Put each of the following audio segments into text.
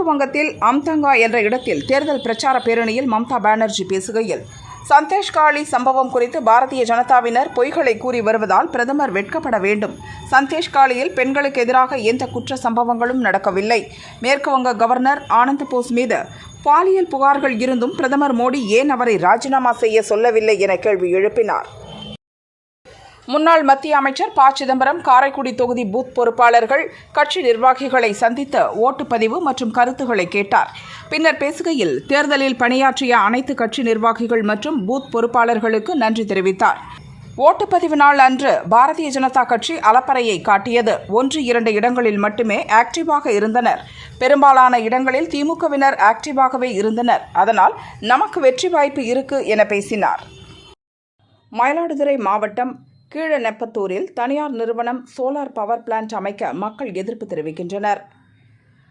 வங்கத்தில் அம்தங்கா என்ற இடத்தில் தேர்தல் பிரச்சார பேரணியில் மம்தா பானர்ஜி பேசுகையில், சந்தேஷ்காலி சம்பவம் குறித்து பாரதிய ஜனதாவினர் பொய்களை கூறி வருவதால் பிரதமர் வெட்கப்பட வேண்டும். சந்தேஷ்காலியில் பெண்களுக்கு எதிராக எந்த குற்ற சம்பவங்களும் நடக்கவில்லை. மேற்குவங்க கவர்னர் ஆனந்த் போஸ் மீது பாலியல் புகார்கள் இருந்தும் பிரதமர் மோடி ஏன் அவரை ராஜினாமா செய்ய சொல்லவில்லை என கேள்வி எழுப்பினார். முன்னாள் மத்திய அமைச்சர் ப. சிதம்பரம் காரைக்குடி தொகுதி பூத் பொறுப்பாளர்கள், கட்சி நிர்வாகிகளை சந்தித்து ஓட்டுப்பதிவு மற்றும் கருத்துக்களை கேட்டார். பின்னர் பேசுகையில், தேர்தலில் பணியாற்றிய அனைத்து கட்சி நிர்வாகிகள் மற்றும் பூத் பொறுப்பாளர்களுக்கு நன்றி தெரிவித்தார். ஓட்டுப்பதிவு நாள் அன்று பாரதிய ஜனதா கட்சி அலப்பறையை காட்டியது. 1-2 இடங்களில் மட்டுமே ஆக்டிவாக இருந்தனர். பெரும்பாலான இடங்களில் திமுகவினர் ஆக்டிவாகவே இருந்தனர். அதனால் நமக்கு வெற்றி வாய்ப்பு இருக்கு என பேசினார். மயிலாடுதுறை மாவட்டம் கீழநெப்பத்தூரில் தனியார் நிறுவனம் சோலார் பவர் பிளான்ட் அமைக்க மக்கள் எதிர்ப்பு தெரிவிக்கின்றனர்.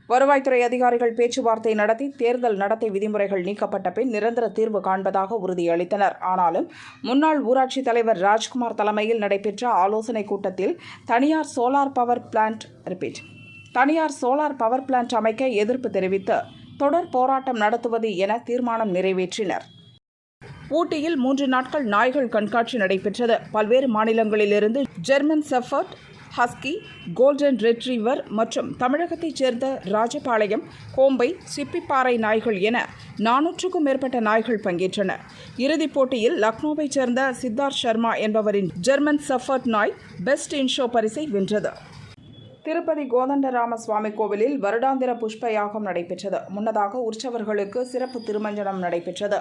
வருவாய்த்துறை அதிகாரிகள் பேச்சுவார்த்தை நடத்தி தேர்தல் நடத்தை விதிமுறைகள் நீக்கப்பட்ட பின் நிரந்தர தீர்வு காண்பதாக உறுதியளித்தனர். ஆனாலும் முன்னாள் ஊராட்சி தலைவர் ராஜ்குமார் தலைமையில் நடைபெற்ற ஆலோசனைக் கூட்டத்தில் தனியார் சோலார் பவர் பிளான்ட் அமைக்க எதிர்ப்பு தெரிவித்து தொடர் போராட்டம் நடத்துவது என தீர்மானம் நிறைவேற்றினர். ஊட்டியில் 3 நாட்கள் நாய்கள் கண்காட்சி நடைபெற்றது. பல்வேறு மாநிலங்களிலிருந்து German shepherd, husky, golden retriever மற்றும் தமிழகத்தைச் சேர்ந்த ராஜபாளையம், கோம்பை, சிப்பிப்பாறை நாய்கள் என 400க்கும் மேற்பட்ட நாய்கள் பங்கேற்றன. இறுதிப் போட்டியில் லக்னோவைச் சேர்ந்த சித்தார்த் சர்மா என்பவரின் ஜெர்மன் ஷெப்பர்ட் நாய் பெஸ்ட் இன் ஷோ பரிசை வென்றது. திருப்பதி கோதண்டராம சுவாமி கோவிலில் வருடாந்திர புஷ்ப யாகம் நடைபெற்றது. முன்னதாக உற்சவர்களுக்கு சிறப்பு திருமஞ்சனம் நடைபெற்றது.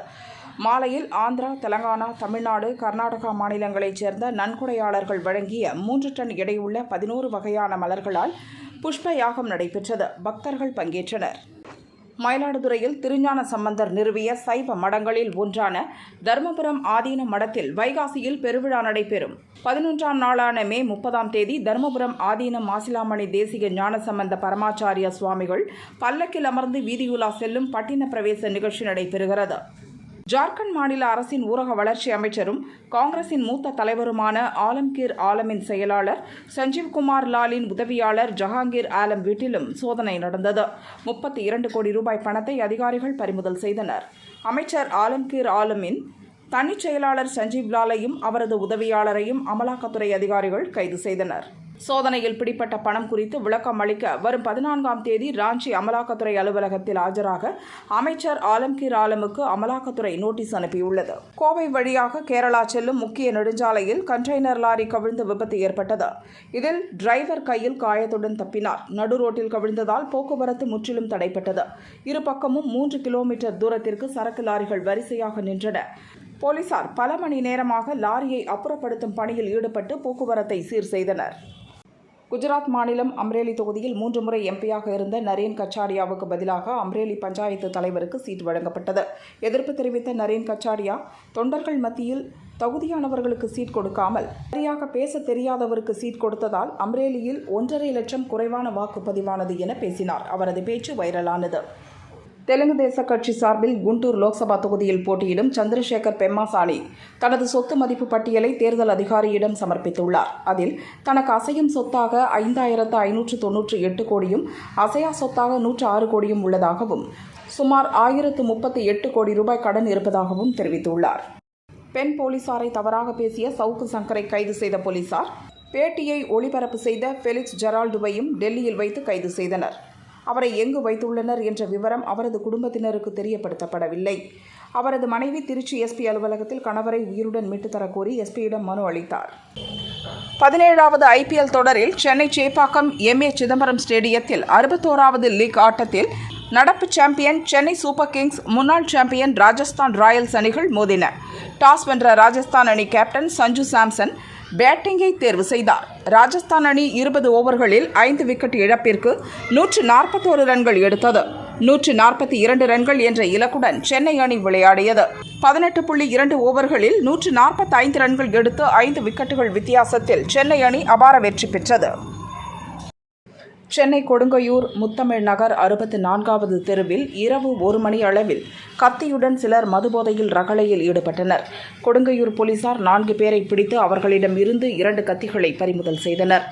மாலையில் ஆந்திரா, தெலங்கானா, தமிழ்நாடு, கர்நாடகா மாநிலங்களைச் சேர்ந்த நன்கொடையாளர்கள் வழங்கிய 3 டன் எடையுள்ள 11 வகையான மலர்களால் புஷ்ப யாகம் நடைபெற்றது. பக்தர்கள் பங்கேற்றனர். மயிலாடுதுறையில் திருஞான சம்பந்தர் நிறுவிய சைவ மடங்களில் ஒன்றான தர்மபுரம் ஆதீன மடத்தில் வைகாசியில் பெருவிழா நடைபெறும். 11ஆம் நாளான மே 30ஆம் தேதி தர்மபுரம் ஆதீன மாசிலாமணி தேசிக ஞானசம்பந்த பரமாச்சாரிய சுவாமிகள் பல்லக்கில் அமர்ந்து வீதியுலா செல்லும் பட்டின பிரவேச நிகழ்ச்சி நடைபெறுகிறது. ஜார்க்கண்ட் மாநில அரசின் ஊரக வளர்ச்சி அமைச்சரும் காங்கிரசின் மூத்த தலைவருமான ஆலம்கீர் ஆலமின் செயலாளர் சஞ்சீவ்குமார் லாலின் உதவியாளர் ஜஹாங்கீர் ஆலம் வீட்டிலும் சோதனை நடந்தது. 32 கோடி ரூபாய் பணத்தை அதிகாரிகள் பறிமுதல் செய்தனர். அமைச்சர் ஆலம்கீர் ஆலமின் தனிச் செயலாளர் சஞ்சீவ் லாலையும் அவரது உதவியாளரையும் அமலாக்கத்துறை அதிகாரிகள் கைது செய்தனர். சோதனையில் பிடிப்பட்ட பணம் குறித்து விளக்கம் அளிக்க வரும் 14ஆம் தேதி ராஞ்சி அமலாக்கத்துறை அலுவலகத்தில் ஆஜராக அமைச்சர் ஆலம்கீர் ஆலமுக்கு அமலாக்கத்துறை நோட்டீஸ் அனுப்பியுள்ளது. கோவை வழியாக கேரளா செல்லும் முக்கிய நெடுஞ்சாலையில் கண்டெய்னர் லாரி கவிழ்ந்து விபத்து ஏற்பட்டது. இதில் டிரைவர் கையில் காயத்துடன் தப்பினார். நடு ரோட்டில் கவிழ்ந்ததால் போக்குவரத்து முற்றிலும் தடைப்பட்டது. இரு பக்கமும் 3 கிலோமீட்டர் தூரத்திற்கு சரக்கு லாரிகள் வரிசையாக நின்றன. போலீசார் பல மணி நேரமாக லாரியை அப்புறப்படுத்தும் பணியில் ஈடுபட்டு போக்குவரத்தை சீர் செய்தனர். குஜராத் மாநிலம் அம்ரேலி தொகுதியில் 3 முறை எம்பியாக இருந்த நரேன் கச்சாரியாவுக்கு பதிலாக அம்ரேலி பஞ்சாயத்து தலைவருக்கு சீட் வழங்கப்பட்டது. எதிர்ப்பு தெரிவித்த நரேன் கச்சாரியா, தொண்டர்கள் மத்தியில் தகுதியானவர்களுக்கு சீட் கொடுக்காமல் சரியாக பேச தெரியாதவருக்கு சீட் கொடுத்ததால் அம்ரேலியில் 1.5 லட்சம் குறைவான வாக்குப்பதிவானது என பேசினார். அவரது பேச்சு வைரலானது. தெலுங்கு தேச கட்சி சார்பில் குண்டூர் லோக்சபா தொகுதியில் போட்டியிடும் சந்திரசேகர் பெம்மாசானி தனது சொத்து மதிப்பு பட்டியலை தேர்தல் அதிகாரியிடம் சமர்ப்பித்துள்ளார். அதில் தனக்கு அசையும் சொத்தாக 5,598 கோடியும் அசையா சொத்தாக 106 கோடியும் உள்ளதாகவும் சுமார் 1,038 கோடி ரூபாய் கடன் இருப்பதாகவும் தெரிவித்துள்ளார். பெண் போலீசாரை தவறாக பேசிய சவுக்கு சங்கரை கைது செய்த போலீசார் பேட்டியை ஒளிபரப்பு செய்த ஃபெலிக்ஸ் ஜெரால்டுவையும் டெல்லியில் வைத்து கைது செய்தனர். அவரை எங்கு வைத்துள்ளனர் என்ற விவரம் அவரது குடும்பத்தினருக்கு தெரியப்படுத்தப்படவில்லை. அவரது மனைவி திருச்சி எஸ்பி அலுவலகத்தில் கணவரை உயிருடன் மீட்டு தரக்கோரி எஸ்பியிடம் மனு அளித்தார். 17வது IPL தொடரில் சென்னை சேப்பாக்கம் MA சிதம்பரம் ஸ்டேடியத்தில் 61வது லீக் ஆட்டத்தில் நடப்பு சாம்பியன் சென்னை சூப்பர் கிங்ஸ், முன்னாள் சாம்பியன் ராஜஸ்தான் ராயல்ஸ் அணிகள் மோதின. டாஸ் வென்ற ராஜஸ்தான் அணி கேப்டன் சஞ்சு சாம்சன் பேட்டிங்கை தேர்வு செய்தார். ராஜஸ்தான் அணி 20 ஓவர்களில் 5 விக்கெட் இழப்பிற்கு 141 ரன்கள் எடுத்தது. 142 ரன்கள் என்ற இலக்குடன் சென்னை அணி விளையாடியது. 18.2 ஓவர்களில் 145 ரன்கள் எடுத்து 5 விக்கெட்டுகள் வித்தியாசத்தில் சென்னை அணி அபார வெற்றி பெற்றது. சென்னை கொடுங்கையூர் முத்தமிழ் நகர் 64வது தெருவில் இரவு 1 மணி அளவில் கத்தியுடன் சிலர் மதுபோதையில் ரகளையில் ஈடுபட்டனர். கொடுங்கையூர் போலீசார் 4 பேரை பிடித்து அவர்களிடம் இருந்து 2 கத்திகளை பறிமுதல் செய்தனர்.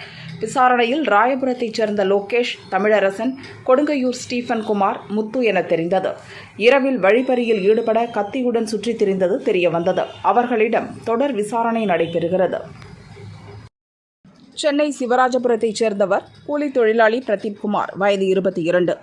விசாரணையில் ராயபுரத்தைச் சேர்ந்த லோகேஷ், தமிழரசன், கொடுங்கையூர் ஸ்டீபன் குமார், முத்து என தெரிந்தது. இரவில் வழிப்பறியில் ஈடுபட கத்தியுடன் சுற்றித் திரிந்தது தெரியவந்தது. அவர்களிடம் தொடர் விசாரணை நடைபெறுகிறது. சென்னை சிவராஜபுரத்தைச் சேர்ந்தவர் கூலி தொழிலாளி பிரதீப் குமார், வயது 22.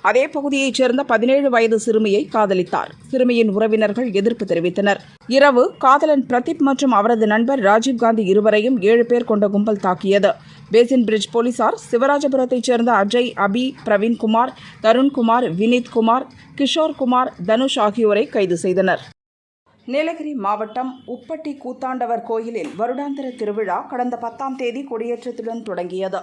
அதே பகுதியைச் சேர்ந்த 17 வயது சிறுமியை காதலித்தார். சிறுமியின் உறவினர்கள் எதிர்ப்பு தெரிவித்தனர். இரவு காதலன் பிரதீப் மற்றும் அவரது நண்பர் ராஜீவ்காந்தி இருவரையும் 7 பேர் கொண்ட கும்பல் தாக்கியது. பேசின் பிரிட்ஜ் போலீசார் சிவராஜபுரத்தைச் சேர்ந்த அஜய், அபி, பிரவீன்குமார், தருண்குமார், வினீத் குமார், கிஷோர் குமார், தனுஷ் ஆகியோரை கைது செய்தனர். நீலகிரி மாவட்டம் உப்பட்டி கூத்தாண்டவர் கோயிலில் வருடாந்திர திருவிழா கடந்த 10ஆம் தேதி கொடியேற்றத்துடன் தொடங்கியது.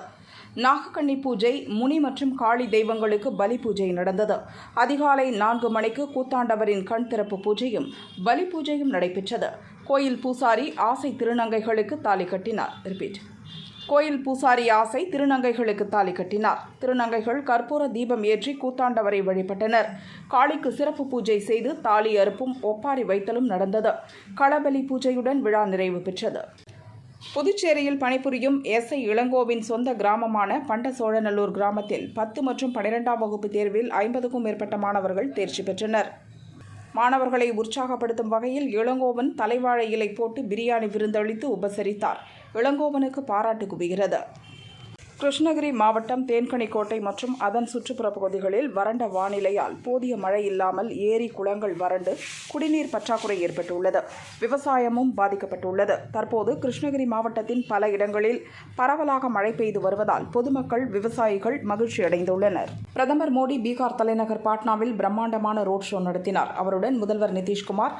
நாகக்கன்னி பூஜை, முனி மற்றும் காளி தெய்வங்களுக்கு பலி பூஜை நடந்தது. அதிகாலை 4 மணிக்கு கூத்தாண்டவரின் கண் திறப்பு பூஜையும் பலி பூஜையும் நடைபெற்றது. கோயில் பூசாரி ஆசை திருநங்கைகளுக்கு தாலி கட்டினார். கோயில் பூசாரி ஆசை திருநங்கைகளுக்கு தாலி கட்டினார். திருநங்கைகள் கற்பூர தீபம் ஏற்றி கூத்தாண்டவரை வழிபட்டனர். காளிக்கு சிறப்பு பூஜை செய்து தாலி அறுப்பும் ஒப்பாரி வைத்தலும் நடந்தது. களபலி பூஜையுடன் விழா நிறைவு பெற்றது. புதுச்சேரியில் பணிபுரியும் எஸ்ஐ இளங்கோவின் சொந்த கிராமமான பண்டசோழநல்லூர் கிராமத்தில் 10 மற்றும் 12ஆம் வகுப்பு தேர்வில் 50க்கும் மேற்பட்ட மாணவர்கள் தேர்ச்சி பெற்றனர். மாணவர்களை உற்சாகப்படுத்தும் வகையில் இளங்கோவன் தலைவாழை இலை போட்டு பிரியாணி விருந்தளித்து உபசரித்தார். இளங்கோவனுக்கு பாராட்டு குவிகிறது. கிருஷ்ணகிரி மாவட்டம் தேன்கனிக்கோட்டை மற்றும் அதன் சுற்றுப்புற பகுதிகளில் வறண்ட வானிலையால் போதிய மழை இல்லாமல் ஏரி, குளங்கள் வறண்டு குடிநீர் பற்றாக்குறை ஏற்பட்டுள்ளது. விவசாயமும் பாதிக்கப்பட்டுள்ளது. தற்போது கிருஷ்ணகிரி மாவட்டத்தின் பல இடங்களில் பரவலாக மழை பெய்து வருவதால் பொதுமக்கள், விவசாயிகள் மகிழ்ச்சி அடைந்துள்ளனர். பிரதமர் மோடி பீகார் தலைநகர் பாட்னாவில் பிரம்மாண்டமான ரோட் ஷோ நடத்தினார். அவருடன் முதல்வர் நிதிஷ்குமார்,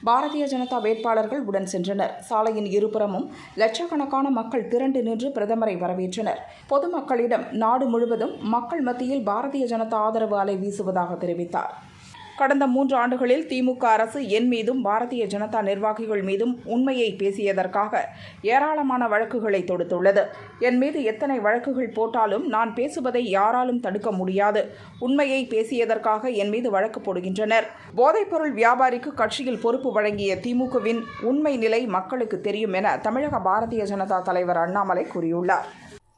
பாரதிய ஜனதா வேட்பாளர்கள் உடன் சென்றனர். சாலையின் இருபுறமும் லட்சக்கணக்கான மக்கள் திரண்டு நின்று பிரதமரை வரவேற்றனர். பொதுமக்களிடம் நாடு முழுவதும் மக்கள் மத்தியில் பாரதிய ஜனதா ஆதரவு அலை வீசுவதாக தெரிவித்தார். கடந்த 3 ஆண்டுகளில் திமுக அரசு என் மீதும் பாரதிய ஜனதா நிர்வாகிகள் மீதும் உண்மையை பேசியதற்காக ஏராளமான வழக்குகளை தொடுத்துள்ளது. என் மீது எத்தனை வழக்குகள் போட்டாலும் நான் பேசுவதை யாராலும் தடுக்க முடியாது. உண்மையை பேசியதற்காக என் மீது வழக்கு போடுகின்றனர். போதைப்பொருள் வியாபாரிக்கு கட்சியில் பொறுப்பு வழங்கிய திமுகவின் உண்மை நிலை மக்களுக்கு தெரியும் என தமிழக பாரதிய ஜனதா தலைவர் அண்ணாமலை கூறியுள்ளார்.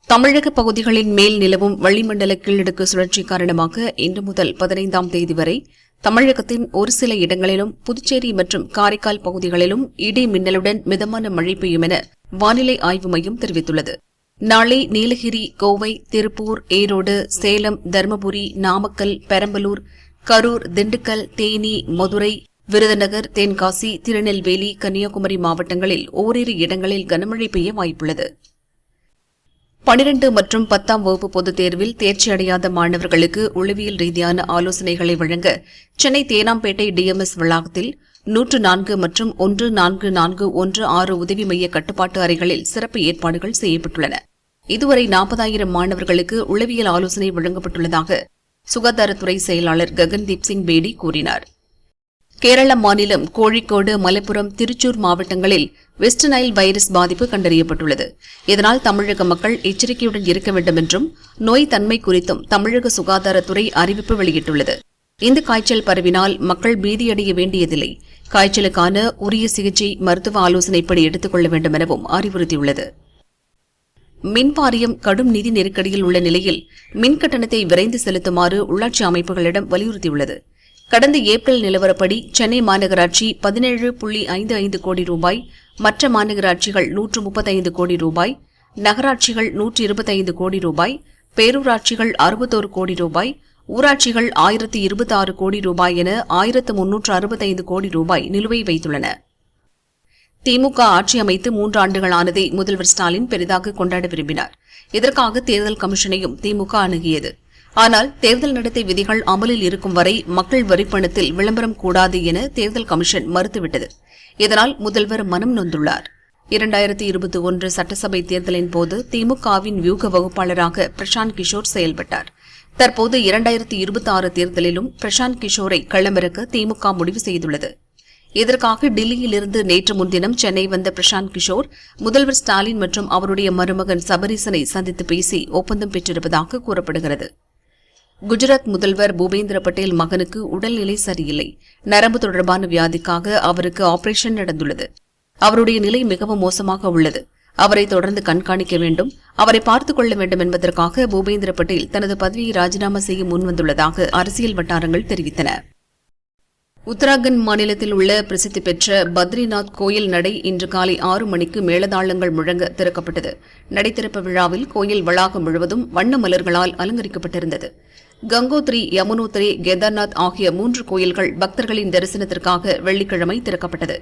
தமிழக பகுதிகளின் மேல் நிலவும் வளிமண்டல கீழடுக்கு சுழற்சி காரணமாக இன்று முதல் 15ஆம் தேதி வரை தமிழகத்தின் ஒரு சில இடங்களிலும் புதுச்சேரி மற்றும் காரைக்கால் பகுதிகளிலும் இடி மின்னலுடன் மிதமான மழை பெய்யும் என வானிலை ஆய்வு மையம் தெரிவித்துள்ளது. நாளை நீலகிரி, கோவை, திருப்பூர், ஈரோடு, சேலம், தருமபுரி, நாமக்கல், பெரம்பலூர், கரூர், திண்டுக்கல், தேனி, மதுரை, விருதுநகர், தென்காசி, திருநெல்வேலி, கன்னியாகுமரி மாவட்டங்களில் ஓரிரு இடங்களில் கனமழை பெய்ய வாய்ப்புள்ளது. 12 மற்றும் 10ஆம் வகுப்பு பொதுத் தேர்வில் தேர்ச்சி அடையாத மாணவர்களுக்கு உளவியல் ரீதியான ஆலோசனைகளை வழங்க சென்னை தேனாம்பேட்டை டிஎம்எஸ் வளாகத்தில் 104 மற்றும் 14416 உதவி மைய கட்டுப்பாட்டு அறைகளில் சிறப்பு ஏற்பாடுகள் செய்யப்பட்டுள்ளன. இதுவரை 40,000 மாணவர்களுக்கு உளவியல் ஆலோசனை வழங்கப்பட்டுள்ளதாக சுகாதாரத்துறை செயலாளர் ககன்தீப் சிங் பேடி கூறினார். கேரள மாநிலம் கோழிக்கோடு, மலப்புரம், திருச்சூர் மாவட்டங்களில் வெஸ்ட் நைல் வைரஸ் பாதிப்பு கண்டறியப்பட்டுள்ளது. இதனால் தமிழக மக்கள் எச்சரிக்கையுடன் இருக்க வேண்டும் என்றும் நோய் தன்மை குறித்தும் தமிழக சுகாதாரத்துறை அறிவிப்பு வெளியிட்டுள்ளது. இந்த காய்ச்சல் பரவினால் மக்கள் பீதியடைய வேண்டியதில்லை. காய்ச்சலுக்கான உரிய சிகிச்சை, மருத்துவ ஆலோசனைப்படி எடுத்துக் கொள்ள வேண்டும் எனவும் அறிவுறுத்தியுள்ளது. மின்வாரியம் கடும் நிதி நெருக்கடியில் உள்ள நிலையில் மின் கட்டணத்தை விரைந்து செலுத்துமாறு உள்ளாட்சி அமைப்புகளிடம் வலியுறுத்தியுள்ளது. கடந்த ஏப்ரல் நிலவரப்படி சென்னை மாநகராட்சி 17.55 கோடி ரூபாய், மற்ற மாநகராட்சிகள் 135 கோடி ரூபாய், நகராட்சிகள் 125 கோடி ரூபாய், பேரூராட்சிகள் 61 கோடி ரூபாய், ஊராட்சிகள் 1026 கோடி ரூபாய் என 1365 கோடி ரூபாய் நிலுவை வைத்துள்ளன. திமுக ஆட்சி அமைத்து 3 ஆண்டுகளானதை முதல்வர் ஸ்டாலின் பெரிதாக கொண்டாட விரும்பினார். இதற்காக தேர்தல் கமிஷனையும் திமுக அணுகியது. ஆனால் தேர்தல் நடத்தை விதிகள் அமலில் இருக்கும் வரை மக்கள் வரிப்பணத்தில் விளம்பரம் கூடாது என தேர்தல் கமிஷன் மறுத்துவிட்டது. இதனால் முதல்வர் மனம் நொந்துள்ளார். 2021 சட்டசபை தேர்தலின் போது திமுகவின் வியூக வகுப்பாளராக பிரசாந்த் கிஷோர் செயல்பட்டார். தற்போது 2026 தேர்தலிலும் பிரசாந்த் கிஷோரை களமிறக்க திமுக முடிவு செய்துள்ளது. இதற்காக டில்லியிலிருந்து நேற்று முன்தினம் சென்னை வந்த பிரசாந்த் கிஷோர் முதல்வர் ஸ்டாலின் மற்றும் அவருடைய மருமகன் சபரீசனை சந்தித்து பேசி ஒப்பந்தம் பெற்றிருப்பதாக கூறப்படுகிறது. குஜராத் முதல்வர் பூபேந்திர பட்டேல் மகனுக்கு உடல்நிலை சரியில்லை. நரம்பு தொடர்பான வியாதிக்காக அவருக்கு ஆபரேஷன் நடந்துள்ளது. அவருடைய நிலை மிகவும் மோசமாக உள்ளது. அவரை தொடர்ந்து கண்காணிக்க வேண்டும், அவரை பார்த்துக் கொள்ள வேண்டும் என்பதற்காக பூபேந்திர பட்டேல் தனது பதவியை ராஜினாமா செய்ய முன்வந்துள்ளதாக அரசியல் வட்டாரங்கள் தெரிவித்தன. உத்தராகண்ட் மாநிலத்தில் உள்ள பிரசித்தி பெற்ற பத்ரிநாத் கோயில் நடை இன்று காலை 6 மணிக்கு மேளதாளங்கள் முழங்க திறக்கப்பட்டது. நடை திறப்பு விழாவில் கோயில் வளாகம் முழுவதும் வண்ண மலர்களால் அலங்கரிக்கப்பட்டிருந்தது. கங்கோத்ரி, யமுனோத்ரி, கேதார்நாத் ஆகிய 3 கோயில்கள் பக்தர்களின் தரிசனத்திற்காக வெள்ளிக்கிழமை திறக்கப்பட்டது.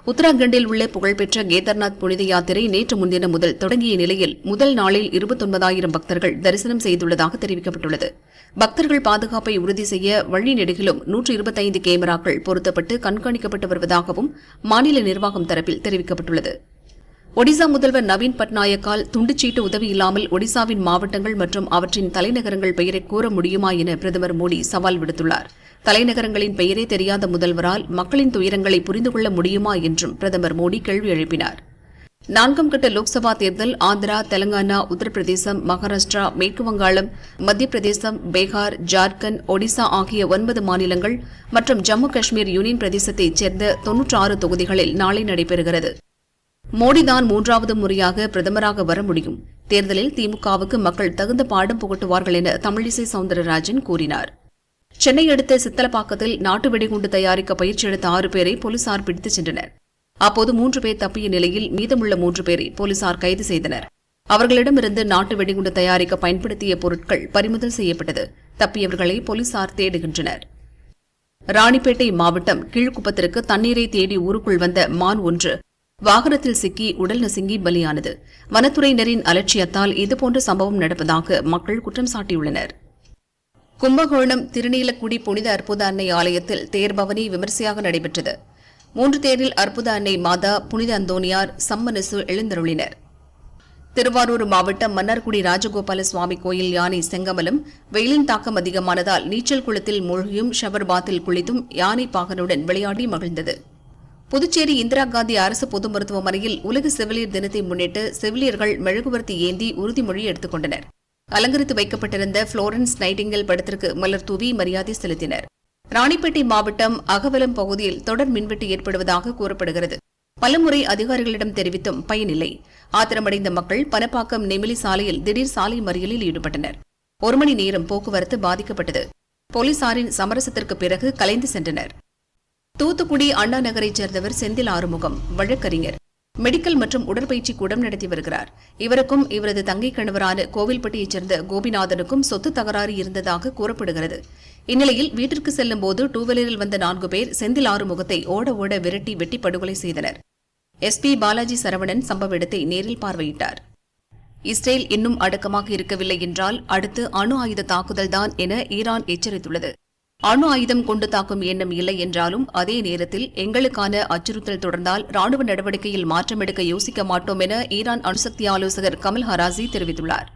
உத்தராகண்டில் உள்ள புகழ்பெற்ற கேதார்நாத் புனித யாத்திரை நேற்று முன்தினம் முதல் தொடங்கிய நிலையில் முதல் நாளில் 29,000 பக்தர்கள் தரிசனம் செய்துள்ளதாக தெரிவிக்கப்பட்டுள்ளது. பக்தர்கள் பாதுகாப்பை உறுதி செய்ய வழி நெடுகிலும் 125 கேமராக்கள் பொருத்தப்பட்டு கண்காணிக்கப்பட்டு வருவதாகவும் மாநில நிர்வாகம் தரப்பில் தெரிவிக்கப்பட்டுள்ளது. ஒடிசா முதல்வர் நவீன் பட்நாயக்கால் துண்டுச்சீட்டு உதவி இல்லாமல் ஒடிசாவின் மாவட்டங்கள் மற்றும் அவற்றின் தலைநகரங்கள் பெயரை கூற முடியுமா என பிரதமர் மோடி சவால் விடுத்துள்ளார். தலைநகரங்களின் பெயரே தெரியாத முதல்வரால் மக்களின் துயரங்களை புரிந்து கொள்ள முடியுமா என்றும் பிரதமர் மோடி கேள்வி எழுப்பினார். 4ஆம் கட்ட லோக்சபா தேர்தல் ஆந்திரா, தெலங்கானா, உத்தரப்பிரதேசம், மகாராஷ்டிரா, மேற்கு வங்காளம், மத்திய பிரதேசம், பீகார், ஜார்க்கண்ட், ஒடிசா ஆகிய 9 மாநிலங்கள் மற்றும் ஜம்மு காஷ்மீர் யூனியன் பிரதேசத்தைச் சேர்ந்த 96 தொகுதிகளில் நாளை நடைபெறுகிறது. மோடிதான் 3வது முறையாக பிரதமராக வர முடியும். தேர்தலில் திமுகவுக்கு மக்கள் தகுந்த பாடம் புகட்டுவார்கள் என தமிழிசை சவுந்தரராஜன் கூறினார். சென்னை அடுத்த சித்தலப்பாக்கத்தில் நாட்டு வெடிகுண்டு தயாரிக்க பயிற்சி எடுத்த 6 பேரை போலீசார் பிடித்துச் சென்றனர். அப்போது 3 பேர் தப்பிய நிலையில் மீதமுள்ள 3 பேரை போலீசார் கைது செய்தனர். அவர்களிடமிருந்து நாட்டு வெடிகுண்டு தயாரிக்க பயன்படுத்திய பொருட்கள் பறிமுதல் செய்யப்பட்டது. தப்பியவர்களை போலீசார் தேடுகின்றனர். ராணிப்பேட்டை மாவட்டம் கீழ்குப்பத்திற்கு தண்ணீரை தேடி ஊருக்குள் வந்த மான் ஒன்று வாகனத்தில் சிக்கி உடல் நசுங்கி பலியானது. வனத்துறையினரின் அலட்சியத்தால் இதுபோன்ற சம்பவம் நடப்பதாக மக்கள் குற்றம் சாட்டியுள்ளனர். கும்பகோணம் திருநீலக்குடி புனித அற்புத அன்னை ஆலயத்தில் தேர்பவனி விமரிசையாக நடைபெற்றது. 3 தேரில் அற்புத அன்னை மாதா, புனித அந்தோனியார், சம்மனசு எழுந்தருளினர். திருவாரூர் மாவட்டம் மன்னார்குடி ராஜகோபால சுவாமி கோயில் யானை செங்கமலம் வெயிலின் தாக்கம் அதிகமானதால் நீச்சல் குளத்தில் மூழ்கியும் ஷவர் பாத்தில் குளித்தும் யானை பாகனுடன் விளையாடி மகிழ்ந்தது. புதுச்சேரி இந்திரா காந்தி அரசு பொது மருத்துவமனையில் உலக செவிலியர் தினத்தை முன்னிட்டு செவிலியர்கள் மெழுகுவர்த்தி ஏந்தி உறுதிமொழி எடுத்துக் கொண்டனர். அலங்கரித்து வைக்கப்பட்டிருந்த புளோரன்ஸ் நைட்டிங்கேல் படத்திற்கு மலர் தூவி மரியாதை செலுத்தினர். ராணிப்பேட்டை மாவட்டம் அகவலம் பகுதியில் தொடர் மின்வெட்டு ஏற்படுவதாக கூறப்படுகிறது. பலமுறை அதிகாரிகளிடம் தெரிவித்தும் பயனில்லை. ஆத்திரமடைந்த மக்கள் பனப்பாக்கம் நெமிலி சாலையில் திடீர் சாலை மறியலில் ஈடுபட்டனர். 1 மணி நேரம் போக்குவரத்து பாதிக்கப்பட்டது. போலீசாரின் சமரசத்திற்கு பிறகு கலைந்து சென்றனர். தூத்துக்குடி அண்ணா நகரைச் சேர்ந்தவர் செந்தில் ஆறுமுகம் வழக்கறிஞர். மெடிக்கல் மற்றும் உடற்பயிற்சி கூடம் நடத்தி வருகிறார். இவருக்கும் இவரது தங்கை கணவரான கோவில்பட்டியைச் சேர்ந்த கோபிநாதனுக்கும் சொத்து தகராறு இருந்ததாக கூறப்படுகிறது. இந்நிலையில் வீட்டிற்கு செல்லும் போது டூவீலரில் வந்த 4 பேர் செந்தில் ஆறுமுகத்தை ஓட ஓட விரட்டி வெட்டி படுகொலை செய்தனர். SP பாலாஜி சரவணன் சம்பவ இடத்தை நேரில் பார்வையிட்டார். இஸ்ரேல் இன்னும் அடக்கமாக இருக்கவில்லை என்றால் அடுத்து அணு ஆயுத தாக்குதல்தான் என ஈரான் எச்சரித்துள்ளது. அணு ஆயுதம் கொண்டு தாக்கும் எண்ணம் இல்லை என்றாலும் அதே நேரத்தில் எங்களுக்கான அச்சுறுத்தல் தொடர்ந்தால் ராணுவ நடவடிக்கையில் மாற்றம் எடுக்க யோசிக்க மாட்டோம் என ஈரான் அணுசக்தி ஆலோசகர் கமல் ஹராசி தெரிவித்துள்ளார்.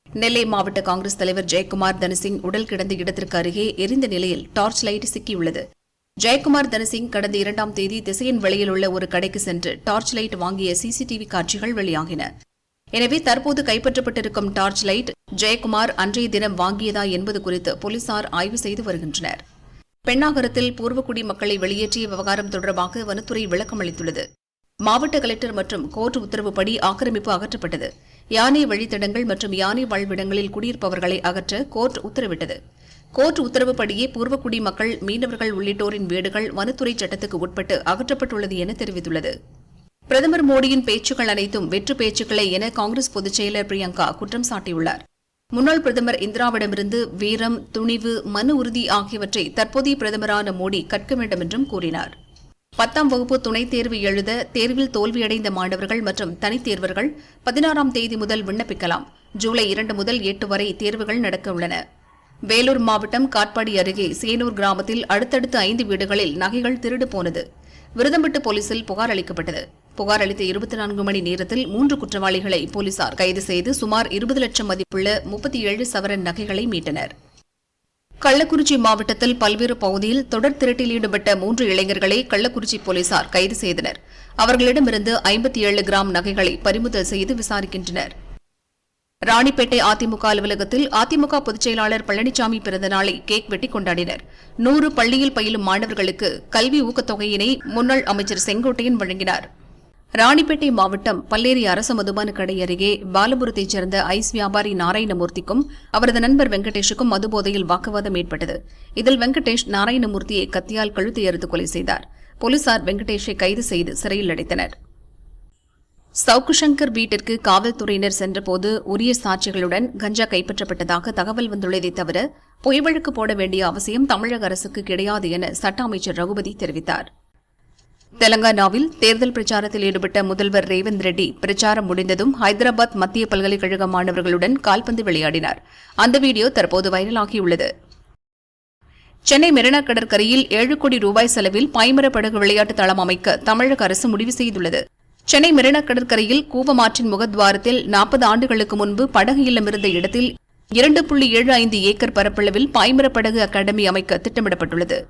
நெல்லை மாவட்ட காங்கிரஸ் தலைவர் ஜெயக்குமார் தனசிங் உடல் கிடந்த இடத்திற்கு அருகே எரிந்த நிலையில் டார்ச் லைட் சிக்கியுள்ளது. ஜெயக்குமார் தனசிங் கடந்த 2ஆம் தேதி திசையன் வெளியில் உள்ள ஒரு கடைக்கு சென்று டார்ச் லைட் வாங்கிய CCTV காட்சிகள் வெளியாகின. எனவே தற்போது கைப்பற்றப்பட்டிருக்கும் டார்ச் லைட் ஜெயக்குமார் அன்றைய தினம் வாங்கியதா என்பது குறித்து போலீசார் ஆய்வு செய்து வருகின்றனர். பெண்ணாகரத்தில் பூர்வக்குடி மக்களை வெளியேற்றிய விவகாரம் தொடர்பாக வனத்துறை விளக்கம் அளித்துள்ளது. மாவட்ட கலெக்டர் மற்றும் கோர்ட் உத்தரவுப்படி ஆக்கிரமிப்பு அகற்றப்பட்டது. யானை வழித்தடங்கள் மற்றும் யானை வாழ்விடங்களில் குடியிருப்பவர்களை அகற்ற கோர்ட் உத்தரவிட்டது. கோர்ட் உத்தரவுப்படியே பூர்வக்குடி மக்கள், மீனவர்கள் உள்ளிட்டோரின் வீடுகள் வனத்துறை சட்டத்துக்கு உட்பட்டு அகற்றப்பட்டுள்ளது என தெரிவித்துள்ளது. பிரதமர் மோடியின் பேச்சுக்கள் அனைத்தும் வெற்று பேச்சுக்களே என காங்கிரஸ் பொதுச் செயலர் பிரியங்கா குற்றம் சாட்டியுள்ளார். முன்னாள் பிரதமர் இந்திராவிடமிருந்து வீரம், துணிவு, மன உறுதி ஆகியவற்றை தற்போதைய பிரதமரான மோடி கற்க வேண்டும் என்றும் கூறினார். 10ஆம் வகுப்பு துணைத் தேர்வு எழுத தேர்வில் தோல்வியடைந்த மாணவர்கள் மற்றும் தனித் தேர்வர்கள் 16ஆம் தேதி முதல் விண்ணப்பிக்கலாம். ஜூலை 2 முதல் 8 வரை தேர்வுகள் நடக்க உள்ளன. வேலூர் மாவட்டம் காட்பாடி அருகே சேனூர் கிராமத்தில் அடுத்தடுத்த 5 வீடுகளில் நகைகள் திருடு போனது. விருதம்பட்டு போலீசில் புகார் அளிக்கப்பட்டது. புகார் அளித்த 24 மணி நேரத்தில் 3 குற்றவாளிகளை போலீசார் கைது செய்து சுமார் 20 லட்சம் மதிப்புள்ள 37 சவரன் நகைகளை மீட்டனர். கள்ளக்குறிச்சி மாவட்டத்தில் பல்வேறு பகுதியில் தொடர் திருட்டில் ஈடுபட்ட 3 இளைஞர்களை கள்ளக்குறிச்சி போலீசார் கைது செய்தனர். அவர்களிடமிருந்து 57 கிராம் நகைகளை பறிமுதல் செய்து விசாரிக்கின்றனர். ராணிப்பேட்டை அதிமுக அலுவலகத்தில் அதிமுக பொதுச் செயலாளர் பழனிசாமி பிறந்தநாளை கேக் வெட்டி கொண்டாடினர். 100 பள்ளியில் பயிலும் மாணவர்களுக்கு கல்வி ஊக்கத்தொகையினை முன்னாள் அமைச்சர் செங்கோட்டையன் வழங்கினார். ராணிப்பேட்டை மாவட்டம் பல்லேரி அரசு மதுபான கடை அருகே பாலபுரத்தைச் சேர்ந்த ஐஸ் வியாபாரி நாராயணமூர்த்திக்கும் அவரது நண்பர் வெங்கடேஷுக்கும் மதுபோதையில் வாக்குவாதம் ஏற்பட்டது. இதில் வெங்கடேஷ் நாராயணமூர்த்தியை கத்தியால் கழுத்தை அறுத்து கொலை செய்தார். போலீசார் வெங்கடேஷை கைது செய்து சிறையில் அடைத்தனர். சவுக்கு சங்கர் வீட்டிற்கு காவல்துறையினர் சென்றபோது உரிய சாட்சிகளுடன் கஞ்சா கைப்பற்றப்பட்டதாக தகவல் வந்துள்ளதை தவிர பொய் வழக்கு போட வேண்டிய அவசியம் தமிழக அரசுக்கு கிடையாது என சட்ட அமைச்சர் ரகுபதி தெரிவித்தார். தெலங்கானாவில் தேர்தல் பிரச்சாரத்தில் ஈடுபட்ட முதல்வர் ரேவந்த் ரெட்டி பிரச்சாரம் முடிந்ததும் ஹைதராபாத் மத்திய பல்கலைக்கழக மாணவர்களுடன் கால்பந்து விளையாடினார். அந்த வீடியோ தற்போது வைரலாகியுள்ளது. சென்னை மெரினா கடற்கரையில் 7 கோடி ரூபாய் செலவில் பாய்மர படகு விளையாட்டு தளம் அமைக்க தமிழக அரசு முடிவு செய்துள்ளது. சென்னை மெரினா கடற்கரையில் கூவமாற்றின் முகத்வாரத்தில் 40 ஆண்டுகளுக்கு முன்பு படகு இல்லம் இருந்த இடத்தில் 2.75 ஏக்கர் பரப்பளவில் பாய்மர படகு அகாடமி அமைக்க திட்டமிடப்பட்டுள்ளது.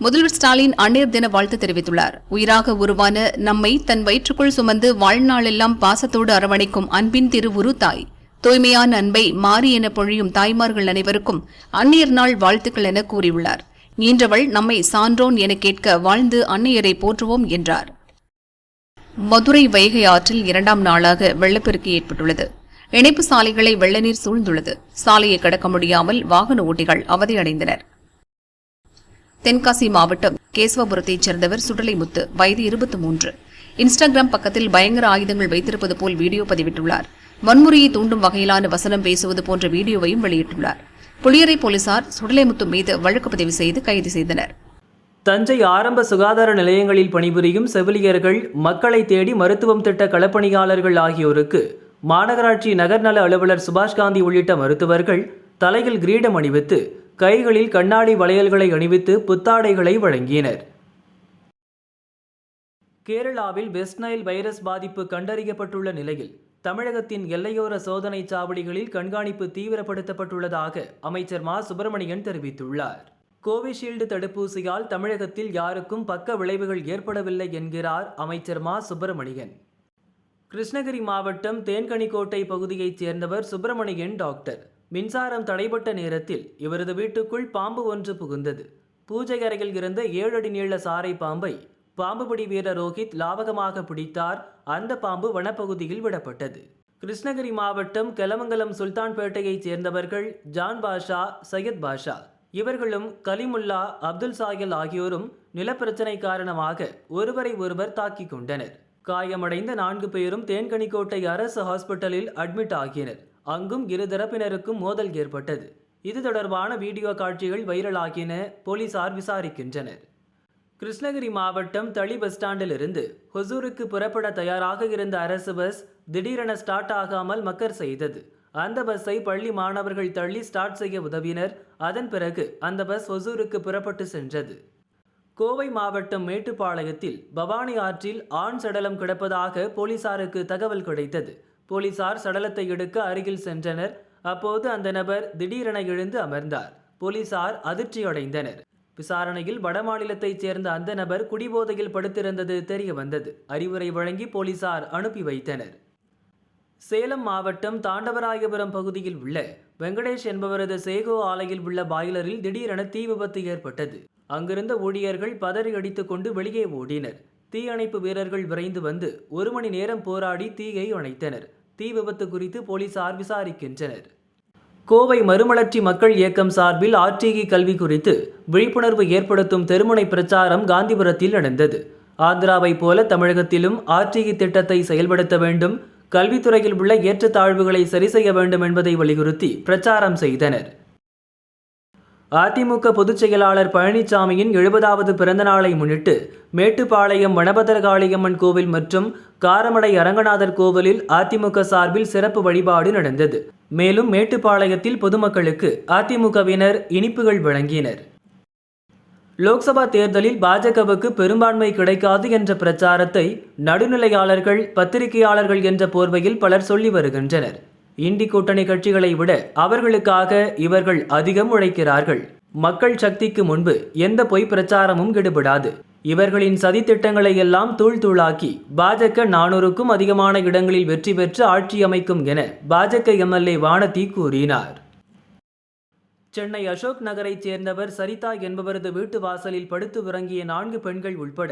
முதல்வர் ஸ்டாலின் அன்னையர் தின வாழ்த்து தெரிவித்துள்ளார். உயிராக உருவான நம்மை தன் வயிற்றுக்குள் சுமந்து வாழ்நாளெல்லாம் பாசத்தோடு அரவணைக்கும் அன்பின் திருவுரு தாய். தூய்மையான அன்பை மாறி என பொழியும் தாய்மார்கள் அனைவருக்கும் அன்னையர் நாள் வாழ்த்துக்கள் என கூறியுள்ளார். ஈன்றவள் நம்மை சான்றோன் என கேட்க வாழ்ந்து அன்னையரை போற்றுவோம் என்றார். மதுரை வைகை ஆற்றில் 2ஆம் நாளாக வெள்ளப்பெருக்கு ஏற்பட்டுள்ளது. இணைப்பு சாலைகளை வெள்ளநீர் சூழ்ந்துள்ளது. சாலையை கடக்க முடியாமல் வாகன ஓட்டிகள் அவதியடைந்தனர். தென்காசி மாவட்டம் கேசவபுரத்தைச் சேர்ந்தவர் சுடலைமுத்து, வயது 23. இன்ஸ்டாகிராம் பக்கத்தில் பயங்கர ஆயுதங்கள் வைத்திருப்பது போல் வீடியோ பதிவிட்டுள்ளார். வன்முறையை தூண்டும் வகையிலான வசனம் பேசுவது போன்ற வீடியோவையும் வெளியிட்டுள்ளார். புளியரை போலீசார் சுடலைமுத்து மீது வழக்கு பதிவு செய்து கைது செய்தனர். தஞ்சை ஆரம்ப சுகாதார நிலையங்களில் பணிபுரியும் செவிலியர்கள், மக்களை தேடி மருத்துவம் திட்ட களப்பணியாளர்கள் ஆகியோருக்கு மாநகராட்சி நகர்நல அலுவலர் சுபாஷ் காந்தி உள்ளிட்ட மருத்துவர்கள் தலையில் கிரீடம் அணிவித்து கைகளில் கண்ணாடி வளையல்களை அணிவித்து புத்தாடைகளை வழங்கினர். கேரளாவில் வெஸ்ட் நைல் வைரஸ் பாதிப்பு கண்டறியப்பட்டுள்ள நிலையில் தமிழகத்தின் எல்லையோர சோதனை சாவடிகளில் கண்காணிப்பு தீவிரப்படுத்தப்பட்டுள்ளதாக அமைச்சர் மா சுப்பிரமணியன் தெரிவித்துள்ளார். கோவிஷீல்டு தடுப்பூசியால் தமிழகத்தில் யாருக்கும் பக்க விளைவுகள் ஏற்படவில்லை என்கிறார் அமைச்சர் மா சுப்பிரமணியன். கிருஷ்ணகிரி மாவட்டம் தேன்கனிக்கோட்டை பகுதியைச் சேர்ந்தவர் சுப்பிரமணியன் டாக்டர். மின்சாரம் தடைபட்ட நேரத்தில் இவரது வீட்டுக்குள் பாம்பு ஒன்று புகுந்தது. பூஜை அறையில் இருந்த 7 அடி நீள சாரை பாம்பை பாம்புபிடி வீரர் ரோஹித் லாவகமாக பிடித்தார். அந்த பாம்பு வனப்பகுதியில் விடப்பட்டது. கிருஷ்ணகிரி மாவட்டம் கெலமங்கலம் சுல்தான்பேட்டையைச் சேர்ந்தவர்கள் ஜான் பாஷா, சையத் பாஷா. இவர்களும் கலிமுல்லா, அப்துல் சாயல் ஆகியோரும் நிலப்பிரச்சினை காரணமாக ஒருவரை ஒருவர் தாக்கிக் கொண்டனர். காயமடைந்த 4 பேரும் தேன்கனிக்கோட்டை அரசு ஹாஸ்பிட்டலில் அட்மிட் ஆகினர். அங்கும் இருதரப்பினருக்கும் மோதல் ஏற்பட்டது. இது தொடர்பான வீடியோ காட்சிகள் வைரலாகின. போலீசார் விசாரிக்கின்றனர். கிருஷ்ணகிரி மாவட்டம் தளி பஸ் ஸ்டாண்டிலிருந்து ஹொசூருக்கு புறப்பட தயாராக இருந்த அரசு பஸ் திடீரென ஸ்டார்ட் ஆகாமல் மக்கர் செய்தது. அந்த பஸ்ஸை பள்ளி மாணவர்கள் தள்ளி ஸ்டார்ட் செய்ய உதவினர். அதன் பிறகு அந்த பஸ் ஹொசூருக்கு புறப்பட்டு சென்றது. கோவை மாவட்டம் மேட்டுப்பாளையத்தில் பவானி ஆற்றில் ஆண் சடலம் கிடப்பதாக போலீசாருக்கு தகவல் கிடைத்தது. போலீசார் சடலத்தை எடுக்க அருகில் சென்றனர். அப்போது அந்த நபர் திடீரென எழுந்து அமர்ந்தார். போலீசார் அதிர்ச்சியடைந்தனர். விசாரணையில் வடமாநிலத்தைச் சேர்ந்த அந்த நபர் குடிபோதையில் படுத்திருந்தது தெரிய வந்தது. அறிவுரை வழங்கி போலீசார் அனுப்பி வைத்தனர். சேலம் மாவட்டம் தாண்டவராயபுரம் பகுதியில் உள்ள வெங்கடேஷ் என்பவரது சேகோ ஆலையில் உள்ள பாய்லரில் திடீரென தீ விபத்து ஏற்பட்டது. அங்கிருந்த ஊழியர்கள் பதறி அடித்துக் கொண்டு வெளியே ஓடினர். தீயணைப்பு வீரர்கள் விரைந்து வந்து 1 மணி நேரம் போராடி தீயை அணைத்தனர். தீ விபத்து குறித்து போலீசார் விசாரிக்கின்றனர். கோவை மறுமலர்ச்சி மக்கள் இயக்கம் சார்பில் ஆர்டிஇ கல்வி குறித்து விழிப்புணர்வு ஏற்படுத்தும் தெருமுனை பிரச்சாரம் காந்திபுரத்தில் நடந்தது. ஆந்திராவைப் போல தமிழகத்திலும் ஆர்டிஇ திட்டத்தை செயல்படுத்த வேண்டும், கல்வித்துறையில் உள்ள ஏற்றத்தாழ்வுகளை சரி செய்ய வேண்டும் என்பதை வலியுறுத்தி பிரச்சாரம் செய்தனர். அதிமுக பொதுச் செயலாளர் பழனிசாமியின் 70வது பிறந்த நாளை முன்னிட்டு மேட்டுப்பாளையம் வனபத்திரகாளியம்மன் கோவில் மற்றும் காரமடை அரங்கநாதர் கோவிலில் அதிமுக சார்பில் சிறப்பு வழிபாடு நடந்தது. மேலும் மேட்டுப்பாளையத்தில் பொதுமக்களுக்கு அதிமுகவினர் இனிப்புகள் வழங்கினர். லோக்சபா தேர்தலில் பாஜகவுக்கு பெரும்பான்மை கிடைக்காது என்ற பிரச்சாரத்தை நடுநிலையாளர்கள், பத்திரிகையாளர்கள் என்ற போர்வையில் பலர் சொல்லி வருகின்றனர். இண்டி கூட்டணி கட்சிகளை விட அவர்களுக்காக இவர்கள் அதிகம் உழைக்கிறார்கள். மக்கள் சக்திக்கு முன்பு எந்த பொய் பிரச்சாரமும் கெடுபடாது. இவர்களின் சதித்திட்டங்களை எல்லாம் தூள் தூளாக்கி பாஜக 400க்கும் அதிகமான இடங்களில் வெற்றி பெற்று ஆட்சி அமைக்கும் என பாஜக எம்எல்ஏ வானதி கூறினார். சென்னை அசோக் நகரைச் சேர்ந்தவர் சரிதா என்பவரது வீட்டு வாசலில் படுத்து உறங்கிய 4 பெண்கள் உட்பட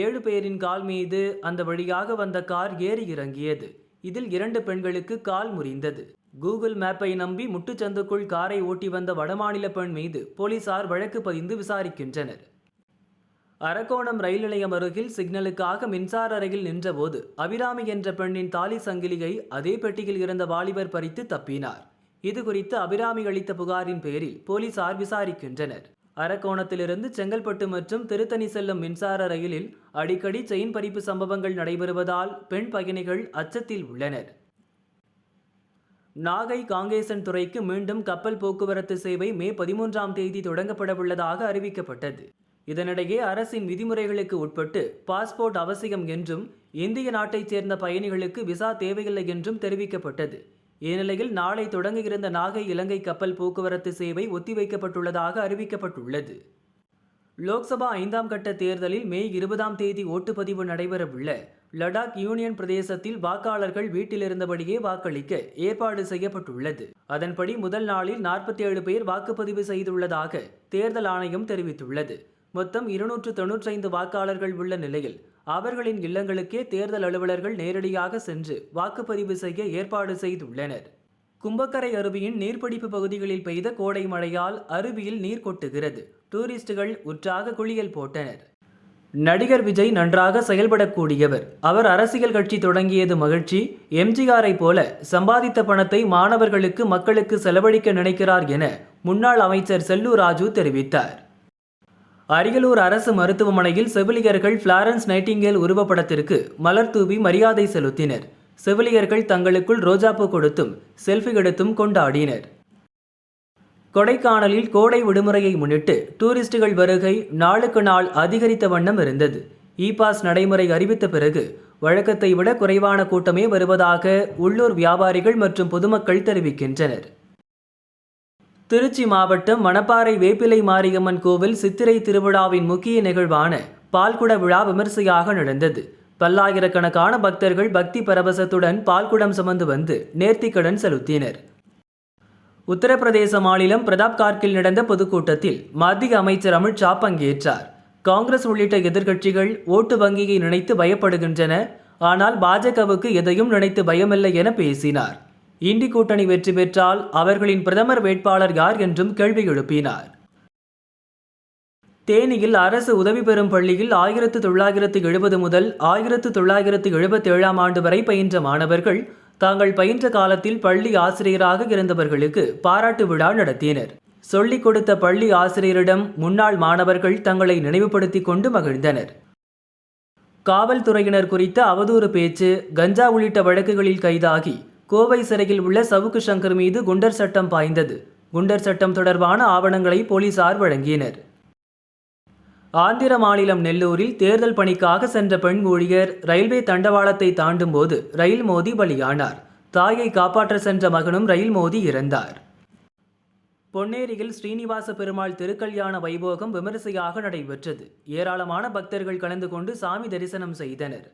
7 பேரின் கால் மீது அந்த வழியாக வந்த கார் ஏறி இறங்கியது. இதில் 2 பெண்களுக்கு கால் முறிந்தது. கூகுள் மேப்பை நம்பி முட்டுச்சந்துக்குள் காரை ஓட்டி வந்த வடமாநில பெண் மீது போலீசார் வழக்கு பதிந்து விசாரிக்கின்றனர். அரக்கோணம் ரயில் நிலையம் அருகில் சிக்னலுக்காக மின்சார ரயில் நின்றபோது அபிராமி என்ற பெண்ணின் தாலி சங்கிலியை அதே பெட்டியில் இருந்த வாலிபர் பறித்து தப்பினார். இதுகுறித்து அபிராமி அளித்த புகாரின் பேரில் போலீசார் விசாரிக்கின்றனர். அரக்கோணத்திலிருந்து செங்கல்பட்டு மற்றும் திருத்தணி செல்லும் மின்சார ரயிலில் அடிக்கடி செயின் பறிப்பு சம்பவங்கள் நடைபெறுவதால் பெண் பயணிகள் அச்சத்தில் உள்ளனர். நாகை காங்கேசன் துறைக்கு மீண்டும் கப்பல் போக்குவரத்து சேவை மே 13ஆம் தேதி தொடங்கப்படவுள்ளதாக அறிவிக்கப்பட்டது. இதனிடையே அரசின் விதிமுறைகளுக்கு உட்பட்டு பாஸ்போர்ட் அவசியம் என்றும் இந்திய நாட்டைச் சேர்ந்த பயணிகளுக்கு விசா தேவையில்லை என்றும் தெரிவிக்கப்பட்டது. இந்நிலையில் நாளை தொடங்க இருந்த நாகை இலங்கை கப்பல் போக்குவரத்து சேவை ஒத்திவைக்கப்பட்டுள்ளதாக அறிவிக்கப்பட்டுள்ளது. லோக்சபா 5ஆம் கட்ட தேர்தலில் மே 20ஆம் தேதி ஓட்டுப்பதிவு நடைபெறவுள்ள லடாக் யூனியன் பிரதேசத்தில் வாக்காளர்கள் வீட்டிலிருந்தபடியே வாக்களிக்க ஏற்பாடு செய்யப்பட்டுள்ளது. அதன்படி முதல் நாளில் 47 பேர் வாக்குப்பதிவு செய்துள்ளதாக தேர்தல் ஆணையம் தெரிவித்துள்ளது. மொத்தம் 295 வாக்காளர்கள் உள்ள நிலையில் அவர்களின் இல்லங்களுக்கே தேர்தல் அலுவலர்கள் நேரடியாக சென்று வாக்குப்பதிவு செய்ய ஏற்பாடு செய்துள்ளனர். கும்பக்கரை அருவியின் நீர்பிடிப்பு பகுதிகளில் பெய்த கோடை மழையால் அருவியில் நீர் கொட்டுகிறது. டூரிஸ்டுகள் உற்சாக குளியல் போட்டனர். நடிகர் விஜய் நன்றாக செயல்படக்கூடியவர். அவர் அரசியல் கட்சி தொடங்கியது மகிழ்ச்சி. எம்ஜிஆரை போல சம்பாதித்த பணத்தை மாணவர்களுக்கு மக்களுக்கு செலவழிக்க நினைக்கிறார் என முன்னாள் அமைச்சர் செல்லூர் ராஜு தெரிவித்தார். அரியலூர் அரசு மருத்துவமனையில் செவிலியர்கள் பிளாரன்ஸ் நைட்டிங்கேல் உருவப்படத்திற்கு மலர் தூவி மரியாதை செலுத்தினர். செவிலியர்கள் தங்களுக்குள் ரோஜாப்பூ கொடுத்தும் செல்ஃபி எடுத்தும் கொண்டாடினர். கொடைக்கானலில் கோடை விடுமுறையை முன்னிட்டு டூரிஸ்டுகள் வருகை நாளுக்கு நாள் அதிகரித்த வண்ணம் இருந்தது. இ பாஸ் நடைமுறை அறிவித்த பிறகு வழக்கத்தை விட குறைவான கூட்டமே வருவதாக உள்ளூர் வியாபாரிகள் மற்றும் பொதுமக்கள் தெரிவிக்கின்றனர். திருச்சி மாவட்டம் மணப்பாறை வேப்பிலை மாரியம்மன் கோவில் சித்திரை திருவிழாவின் முக்கிய நிகழ்வான பால்குட விழா விமர்சையாக நடந்தது. பல்லாயிரக்கணக்கான பக்தர்கள் பக்தி பரவசத்துடன் பால்குடம் சுமந்து வந்து நேர்த்திக்கடன் செலுத்தினர். உத்தரப்பிரதேச மாநிலம் பிரதாப் கார்கில் நடந்த பொதுக்கூட்டத்தில் மத்திய அமைச்சர் அமித்ஷா பங்கேற்றார். காங்கிரஸ் உள்ளிட்ட எதிர்க்கட்சிகள் ஓட்டு வங்கியை நினைத்து பயப்படுகின்றன, ஆனால் பாஜகவுக்கு எதையும் நினைத்து பயமில்லை என பேசினார். இண்டி கூட்டணி வெற்றி பெற்றால் அவர்களின் பிரதமர் வேட்பாளர் யார் என்றும் கேள்வி எழுப்பினார். தேனியில் அரசு உதவி பெறும் பள்ளியில் 1970 முதல் 1977ஆம் ஆண்டு வரை பயின்ற மாணவர்கள் தாங்கள் பயின்ற காலத்தில் பள்ளி ஆசிரியராக இருந்தவர்களுக்கு பாராட்டு விழா நடத்தினர். சொல்லிக் கொடுத்த பள்ளி ஆசிரியரிடம் முன்னாள் மாணவர்கள் தங்களை நினைவுபடுத்திக் கொண்டு மகிழ்ந்தனர். காவல்துறையினர் குறித்த அவதூறு பேச்சு, கஞ்சா உள்ளிட்ட வழக்குகளில் கைதாகி கோவை சிறையில் உள்ள சவுக்கு சங்கர் மீது குண்டர் சட்டம் பாய்ந்தது. குண்டர் சட்டம் தொடர்பான ஆவணங்களை போலீசார் வழங்கினர். ஆந்திர மாநிலம் நெல்லூரில் தேர்தல் பணிக்காக சென்ற பெண் ஊழியர் ரயில்வே தண்டவாளத்தை தாண்டும் போது ரயில் மோதி பலியானார். தாயை காப்பாற்ற சென்ற மகனும் ரயில் மோதி இறந்தார். பொன்னேரியில் ஸ்ரீனிவாச பெருமாள் திருக்கல்யாண வைபோகம் விமரிசையாக நடைபெற்றது. ஏராளமான பக்தர்கள் கலந்து கொண்டு சாமி தரிசனம் செய்தனர்.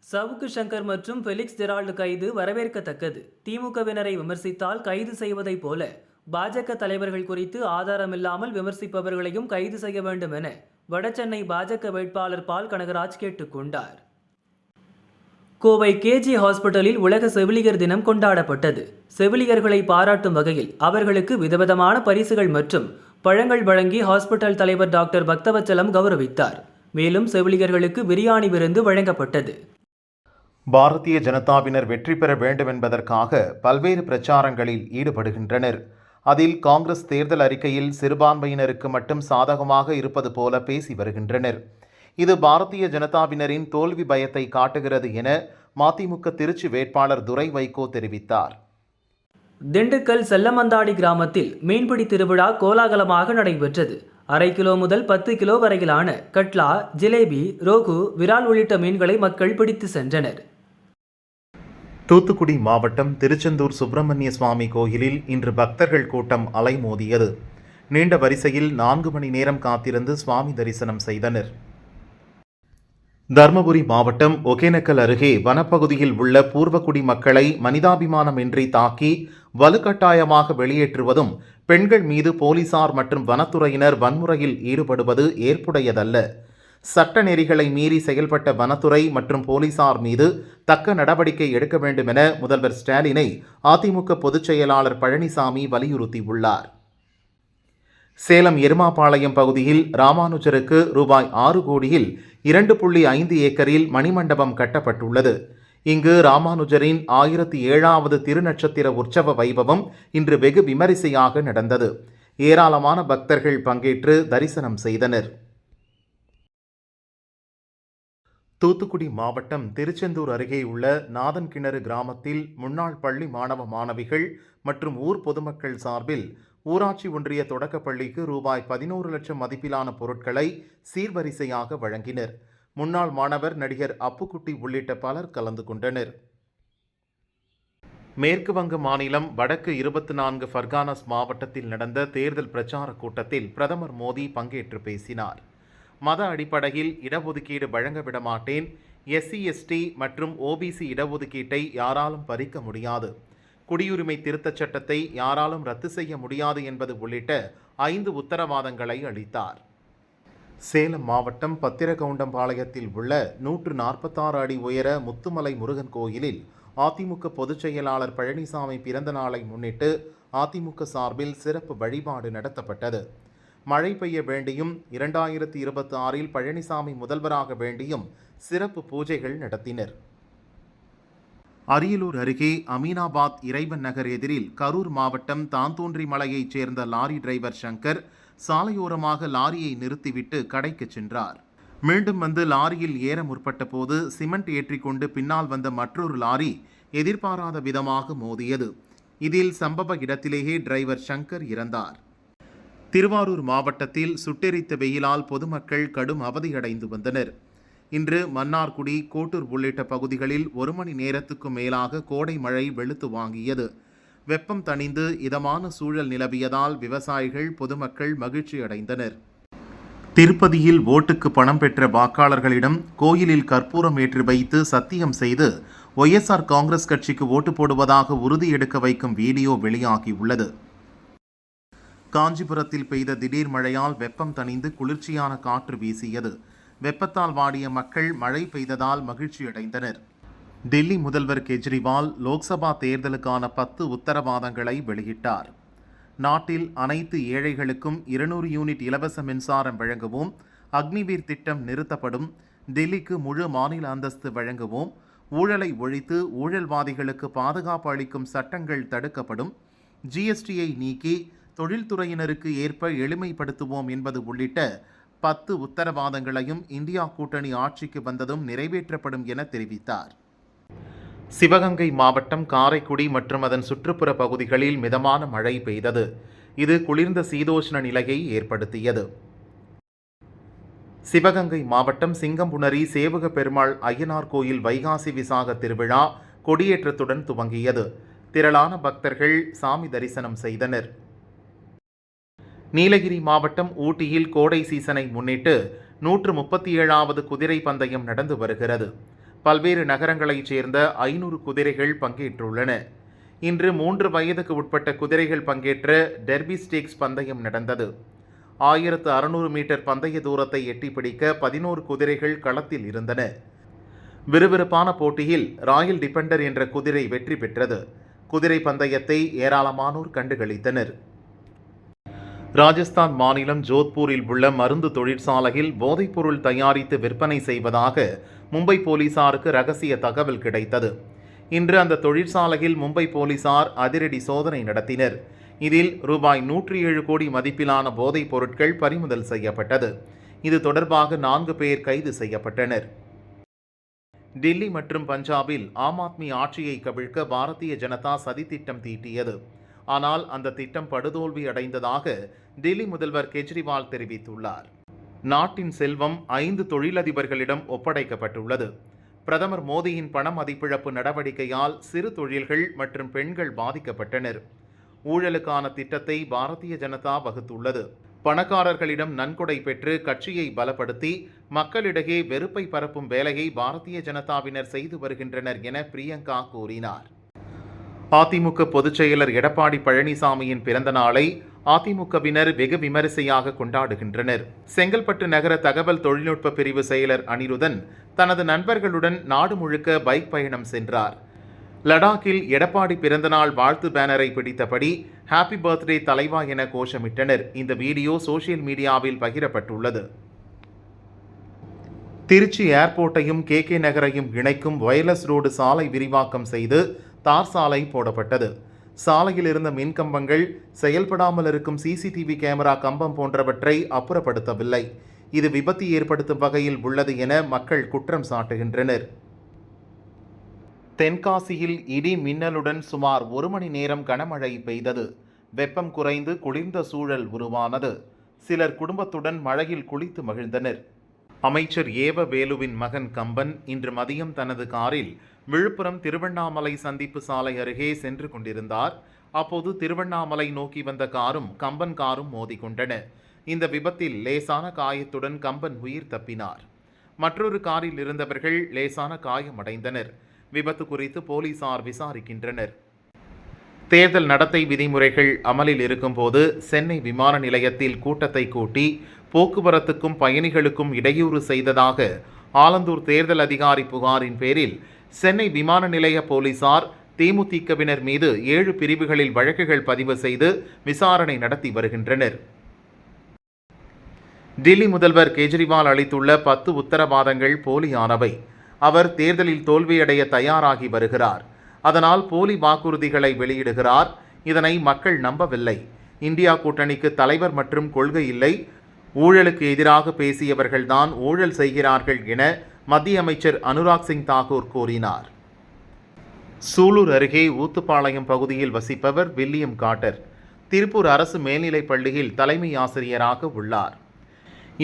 சவுக்கு சங்கர் மற்றும் ஃபெலிக்ஸ் ஜெரால்டு கைது வரவேற்கத்தக்கது. திமுகவினரை விமர்சித்தால் கைது செய்வதைப் போல பாஜக தலைவர்கள் குறித்து ஆதாரமில்லாமல் விமர்சிப்பவர்களையும் கைது செய்ய வேண்டும் என வடசென்னை பாஜக வேட்பாளர் பால் கனகராஜ் கேட்டுக்கொண்டார். கோவை கேஜி ஹாஸ்பிட்டலில் உலக செவிலியர் தினம் கொண்டாடப்பட்டது. செவிலியர்களை பாராட்டும் வகையில் அவர்களுக்கு விதவிதமான பரிசுகள் மற்றும் பழங்கள் வழங்கி ஹாஸ்பிட்டல் தலைவர் டாக்டர் பக்தவச்சலம் கௌரவித்தார். மேலும் செவிலியர்களுக்கு பிரியாணி விருந்து வழங்கப்பட்டது. பாரதிய ஜனதாவினர் வெற்றி பெற வேண்டும் என்பதற்காக பல்வேறு பிரச்சாரங்களில் ஈடுபடுகின்றனர். அதில் காங்கிரஸ் தேர்தல் அறிக்கையில் சிறுபான்மையினருக்கு மட்டும் சாதகமாக இருப்பது போல பேசி வருகின்றனர். இது பாரதிய ஜனதாவினரின் தோல்வி பயத்தை காட்டுகிறது என மதிமுக திருச்சி வேட்பாளர் துரை வைகோ தெரிவித்தார். திண்டுக்கல் செல்லமந்தாடி கிராமத்தில் மீன்பிடி திருவிழா கோலாகலமாக நடைபெற்றது. 1/2 கிலோ முதல் 10 கிலோ வரையிலான கட்லா, ஜிலேபி, ரோகு, விரால் உள்ளிட்ட மீன்களை மக்கள் பிடித்து சென்றனர். தூத்துக்குடி மாவட்டம் திருச்செந்தூர் சுப்பிரமணிய சுவாமி கோயிலில் இன்று பக்தர்கள் கூட்டம் அலைமோதியது. நீண்ட வரிசையில் 4 மணி நேரம் காத்திருந்து சுவாமி தரிசனம் செய்தனர். தருமபுரி மாவட்டம் ஒகேனக்கல் அருகே வனப்பகுதியில் உள்ள பூர்வக்குடி மக்களை மனிதாபிமானமின்றி தாக்கி வலுக்கட்டாயமாக வெளியேற்றுவதும், பெண்கள் மீது போலீசார் மற்றும் வனத்துறையினர் வன்முறையில் ஈடுபடுவது ஏற்புடையதல்ல. சட்ட நெறிகளை மீறி செயல்பட்ட வனத்துறை மற்றும் போலீசார் மீது தக்க நடவடிக்கை எடுக்க வேண்டும் என முதல்வர் ஸ்டாலினை அதிமுக பொதுச் செயலாளர் பழனிசாமி வலியுறுத்தியுள்ளார். சேலம் எருமாபாளையம் பகுதியில் ராமானுஜருக்கு ரூபாய் 6 கோடியில் 2.5 ஏக்கரில் மணிமண்டபம் கட்டப்பட்டுள்ளது. இங்கு ராமானுஜரின் 1007வது திருநட்சத்திர உற்சவ வைபவம் இன்று வெகு விமரிசையாக நடந்தது. ஏராளமான பக்தர்கள் பங்கேற்று தரிசனம் செய்தனர். தூத்துக்குடி மாவட்டம் திருச்செந்தூர் அருகே உள்ள நாதன்கிணறு கிராமத்தில் முன்னாள் பள்ளி மாணவ மாணவிகள் மற்றும் ஊர் பொதுமக்கள் சார்பில் ஊராட்சி ஒன்றிய தொடக்கப்பள்ளிக்கு ரூபாய் 11 லட்சம் மதிப்பிலான பொருட்களை சீர்வரிசையாக வழங்கினர். முன்னாள் மாணவர் நடிகர் அப்புக்குட்டி உள்ளிட்ட பலர் கலந்து கொண்டனர். மேற்கு வங்க மாநிலம் வடக்கு 24 ஃபர்கானாஸ் மாவட்டத்தில் நடந்த தேர்தல் பிரச்சார கூட்டத்தில் பிரதமர் மோடி பங்கேற்று பேசினார். மத அடிப்படையில் இடஒதுக்கீடு வழங்க விட மாட்டேன், SC/ST மற்றும் OBC இடஒதுக்கீட்டை யாராலும் பறிக்க முடியாது, குடியுரிமை திருத்தச் சட்டத்தை யாராலும் ரத்து செய்ய முடியாது என்பது உள்ளிட்ட 5 உத்தரவாதங்களை அளித்தார். சேலம் மாவட்டம் பத்திரகவுண்டம்பாளையத்தில் உள்ள 146 அடி உயர முத்துமலை முருகன் கோயிலில் அதிமுக பொதுச் செயலாளர் பழனிசாமி பிறந்த நாளை முன்னிட்டு அதிமுக சார்பில் சிறப்பு வழிபாடு நடத்தப்பட்டது. மழை பெய்ய வேண்டியும் 2026இல் பழனிசாமி முதல்வராக வேண்டியும் சிறப்பு பூஜைகள் நடத்தினர். அரியலூர் அருகே அமீனாபாத் இறைவன் நகர் எதிரில் கரூர் மாவட்டம் தாந்தோன்றி மலையைச் சேர்ந்த லாரி டிரைவர் சங்கர் சாலையோரமாக லாரியை நிறுத்திவிட்டு கடைக்கு சென்றார். மீண்டும் வந்து லாரியில் ஏற முற்பட்ட போது சிமெண்ட் ஏற்றிக்கொண்டு பின்னால் வந்த மற்றொரு லாரி எதிர்பாராத விதமாக மோதியது. இதில் சம்பவ இடத்திலேயே டிரைவர் சங்கர் இறந்தார். திருவாரூர் மாவட்டத்தில் சுட்டெரித்த வெயிலால் பொதுமக்கள் கடும் அவதியடைந்து வந்தனர். இன்று மன்னார்குடி, கோட்டூர் உள்ளிட்ட பகுதிகளில் 1 மணி நேரத்துக்கும் மேலாக கோடை மழை வெளுத்து வாங்கியது. வெப்பம் தணிந்து இதமான சூழல் நிலவியதால் விவசாயிகள், பொதுமக்கள் மகிழ்ச்சி அடைந்தனர். திருப்பதியில் ஓட்டுக்கு பணம் பெற்ற வாக்காளர்களிடம் கோயிலில் கற்பூரம் ஏற்றி வைத்து சத்தியம் செய்து OSR காங்கிரஸ் கட்சிக்கு ஓட்டு போடுவதாக உறுதி எடுக்க வைக்கும் வீடியோ வெளியாகியுள்ளது. காஞ்சிபுரத்தில் பெய்த திடீர் மழையால் வெப்பம் தணிந்து குளிர்ச்சியான காற்று வீசியது. வெப்பத்தால் வாடிய மக்கள் மழை பெய்ததால் மகிழ்ச்சியடைந்தனர். டெல்லி முதல்வர் கெஜ்ரிவால் லோக்சபா தேர்தலுக்கான 10 உத்தரவாதங்களை வெளியிட்டார். நாட்டில் அனைத்து ஏழைகளுக்கும் 200 யூனிட் இலவச மின்சாரம் வழங்குவோம், அக்னிவீர் திட்டம் நிறுத்தப்படும், டெல்லிக்கு முழு மாநில அந்தஸ்து வழங்குவோம், ஊழலை ஒழித்து ஊழல்வாதிகளுக்கு பாதுகாப்பு அளிக்கும் சட்டங்கள் தடுக்கப்படும், GSTயை நீக்கி தொழில்துறையினருக்கு ஏற்ப எளிமைப்படுத்துவோம் என்பது உள்ளிட்ட 10 உத்தரவாதங்களையும் இந்தியா கூட்டணி ஆட்சிக்கு வந்ததும் நிறைவேற்றப்படும் என தெரிவித்தார். சிவகங்கை மாவட்டம் காரைக்குடி மற்றும் அதன் சுற்றுப்புற பகுதிகளில் மிதமான மழை பெய்தது. இது குளிர்ந்த சீதோஷ்ண நிலையை ஏற்படுத்தியது. சிவகங்கை மாவட்டம் சிங்கம்புணரி சேவக பெருமாள் அய்யனார் கோயில் வைகாசி விசாக திருவிழா கொடியேற்றத்துடன் துவங்கியது. திரளான பக்தர்கள் சாமி தரிசனம் செய்தனர். நீலகிரி மாவட்டம் ஊட்டியில் கோடை சீசனை முன்னிட்டு 137வது குதிரை பந்தயம் நடந்து வருகிறது. பல்வேறு நகரங்களைச் சேர்ந்த 500 குதிரைகள் பங்கேற்றுள்ளன. இன்று 3 வயதுக்கு உட்பட்ட குதிரைகள் பங்கேற்ற டெர்பி ஸ்டேக்ஸ் பந்தயம் நடந்தது. 1600 மீட்டர் பந்தய தூரத்தை எட்டி பிடிக்க 11 குதிரைகள் களத்தில் இருந்தன. விறுவிறுப்பான போட்டியில் ராயல் டிபெண்டர் என்ற குதிரை வெற்றி பெற்றது. குதிரை பந்தயத்தை ஏராளமானோர் கண்டுகளித்தனர். ராஜஸ்தான் மாநிலம் ஜோத்பூரில் உள்ள மருந்து தொழிற்சாலையில் போதைப்பொருள் தயாரித்து விற்பனை செய்வதாக மும்பை போலீசாருக்கு ரகசிய தகவல் கிடைத்தது. இன்று அந்த தொழிற்சாலையில் மும்பை போலீசார் அதிரடி சோதனை நடத்தினர். இதில் ரூபாய் 107 கோடி மதிப்பிலான போதைப் பொருட்கள் பறிமுதல் செய்யப்பட்டது. இது தொடர்பாக 4 பேர் கைது செய்யப்பட்டனர். டில்லி மற்றும் பஞ்சாபில் ஆம் ஆத்மி ஆட்சியை கவிழ்க்க பாரதிய ஜனதா சதித்திட்டம் தீட்டியது. ஆனால் அந்த திட்டம் படுதோல்வி அடைந்ததாக டில்லி முதல்வர் கெஜ்ரிவால் தெரிவித்துள்ளார். நாட்டின் செல்வம் 5 தொழிலதிபர்களிடம் ஒப்படைக்கப்பட்டுள்ளது. பிரதமர் மோடியின் பண மதிப்பிழப்பு நடவடிக்கையால் சிறு தொழில்கள் மற்றும் பெண்கள் பாதிக்கப்பட்டனர். ஊழலுக்கான திட்டத்தை பாரதிய ஜனதா வகுத்துள்ளது. பணக்காரர்களிடம் நன்கொடை பெற்று கட்சியை பலப்படுத்தி மக்களிடையே வெறுப்பை பரப்பும் வேலையை பாரதிய ஜனதாவினர் செய்து வருகின்றனர் என பிரியங்கா கூறினார். அதிமுக பொதுச் செயலர் எடப்பாடி பழனிசாமியின் பிறந்த நாளை அதிமுகவினர் வெகு விமரிசையாக கொண்டாடுகின்றனர். செங்கல்பட்டு நகர தகவல் தொழில்நுட்ப பிரிவு செயலர் அனிருதன் தனது நண்பர்களுடன் நாடு முழுக்க பைக் பயணம் சென்றார். லடாக்கில் எடப்பாடி பிறந்தநாள் வாழ்த்து பேனரை பிடித்தபடி ஹாப்பி பர்த்டே தலைவா என கோஷமிட்டனர். இந்த வீடியோ சோசியல் மீடியாவில் பகிரப்பட்டுள்ளது. திருச்சி ஏர்போர்ட்டையும் KK நகரையும் இணைக்கும் வயர்லெஸ் ரோடு சாலை விரிவாக்கம் செய்து தார் சாலை போடப்பட்டது. சாலையில் இருந்த மின்கம்பங்கள், செயல்படாமல் இருக்கும் CCTV கேமரா கம்பம் போன்றவற்றை அப்புறப்படுத்தவில்லை. இது விபத்து ஏற்படுத்தும் வகையில் உள்ளது என மக்கள் குற்றம் சாட்டுகின்றனர். தென்காசியில் இடி மின்னலுடன் சுமார் 1 மணி நேரம் கனமழை பெய்தது. வெப்பம் குறைந்து குளிர்ந்த சூழல் உருவானது. சிலர் குடும்பத்துடன் மழையில் குளித்து மகிழ்ந்தனர். அமைச்சர் ஏவ வேலுவின் மகன் கம்பன் இன்று மதியம் தனது காரில் விழுப்புரம் திருவண்ணாமலை சந்திப்பு சாலை அருகே சென்று கொண்டிருந்தார். அப்போது திருவண்ணாமலை நோக்கி வந்த காரும் கம்பன் காரும் மோதிக்கொண்டன. இந்த விபத்தில் லேசான காயத்துடன் கம்பன் உயிர் தப்பினார். மற்றொரு காரில் இருந்தவர்கள் லேசான காயமடைந்தனர். விபத்து குறித்து போலீசார் விசாரிக்கின்றனர். தேர்தல் நடத்தை விதிமுறைகள் அமலில் இருக்கும்போது சென்னை விமான நிலையத்தில் கூட்டத்தை கூட்டி போக்குவரத்துக்கும் பயணிகளுக்கும் இடையூறு செய்ததாக ஆலந்தூர் தேர்தல் அதிகாரி புகாரின் பேரில் சென்னை விமான நிலைய போலீசார் தேமுதிகவினர் மீது 7 பிரிவுகளில் வழக்குகள் பதிவு செய்து விசாரணை நடத்தி வருகின்றனர். டில்லி முதல்வர் கெஜ்ரிவால் அளித்துள்ள 10 உத்தரவாதங்கள் போலியானவை. அவர் தேர்தலில் தோல்வியடைய தயாராகி வருகிறார். அதனால் போலி வாக்குறுதிகளை வெளியிடுகிறார். இதனை மக்கள் நம்பவில்லை. இந்தியா கூட்டணிக்கு தலைவர் மற்றும் கொள்கை இல்லை. ஊழலுக்கு எதிராக பேசியவர்கள்தான் ஊழல் செய்கிறார்கள் என மத்திய அமைச்சர் அனுராக் சிங் தாக்கூர் கூறினார். சூலூர் அருகே ஊத்துப்பாளையம் பகுதியில் வசிப்பவர் வில்லியம் காட்டர். திருப்பூர் அரசு மேல்நிலைப் பள்ளியில் தலைமை ஆசிரியராக உள்ளார்.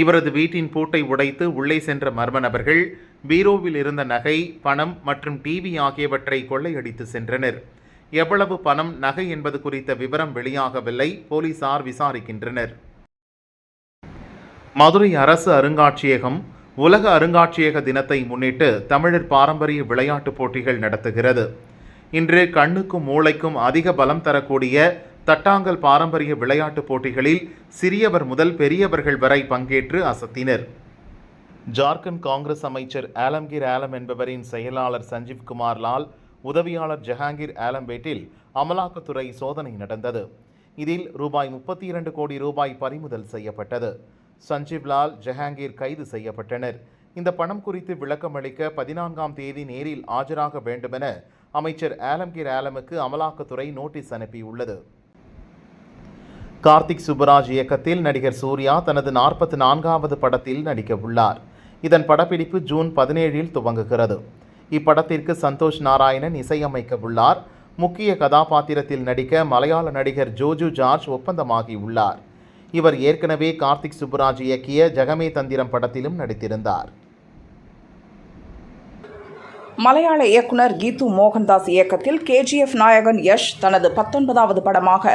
இவரது வீட்டின் பூட்டை உடைத்து உள்ளே சென்ற மர்ம நபர்கள் பீரோவில் இருந்த நகை, பணம் மற்றும் டிவி ஆகியவற்றை கொள்ளையடித்து சென்றனர். எவ்வளவு பணம், நகை என்பது குறித்த விவரம் வெளியாகவில்லை. போலீசார் விசாரிக்கின்றனர். மதுரை அரசு அருங்காட்சியகம் உலக அருங்காட்சியக தினத்தை முன்னிட்டு தமிழர் பாரம்பரிய விளையாட்டுப் போட்டிகள் நடத்துகிறது. இன்று கண்ணுக்கும் மூளைக்கும் அதிக பலம் தரக்கூடிய தட்டாங்கல் பாரம்பரிய விளையாட்டுப் போட்டிகளில் சிறியவர் முதல் பெரியவர்கள் வரை பங்கேற்று அசத்தினர். ஜார்க்கண்ட் காங்கிரஸ் அமைச்சர் ஆலம்கீர் ஆலம் என்பவரின் செயலாளர் சஞ்சீவ் குமார் லால், உதவியாளர் ஜஹாங்கீர் ஆலம் வீட்டில் அமலாக்கத்துறை சோதனை நடந்தது. இதில் ரூபாய் 32 கோடி ரூபாய் பறிமுதல் செய்யப்பட்டது. சஞ்சீவ் லால், ஜஹாங்கீர் கைது செய்யப்பட்டனர். இந்த பணம் குறித்து விளக்கமளிக்க 14ஆம் தேதி நேரில் ஆஜராக வேண்டுமென அமைச்சர் ஆலம்கீர் ஆலமுக்கு அமலாக்கத்துறை நோட்டீஸ் அனுப்பியுள்ளது. கார்த்திக் சுப்புராஜ் இயக்கத்தில் நடிகர் சூர்யா தனது 44வது படத்தில் நடிக்க உள்ளார். இதன் படப்பிடிப்பு ஜூன் 17இல் துவங்குகிறது. இப்படத்திற்கு சந்தோஷ் நாராயணன் இசையமைக்க உள்ளார். முக்கிய கதாபாத்திரத்தில் நடிக்க மலையாள நடிகர் ஜோஜு ஜார்ஜ் ஒப்பந்தமாகியுள்ளார். இவர் ஏற்கனவே கார்த்திக் சுப்புராஜ் இயக்கிய ஜகமே தந்திரம் படத்திலும் நடித்திருந்தார். மலையாள இயக்குனர் கீது மோகன்தாஸ் இயக்கத்தில் KGF நாயகன் யஷ் தனது 19வது படமாக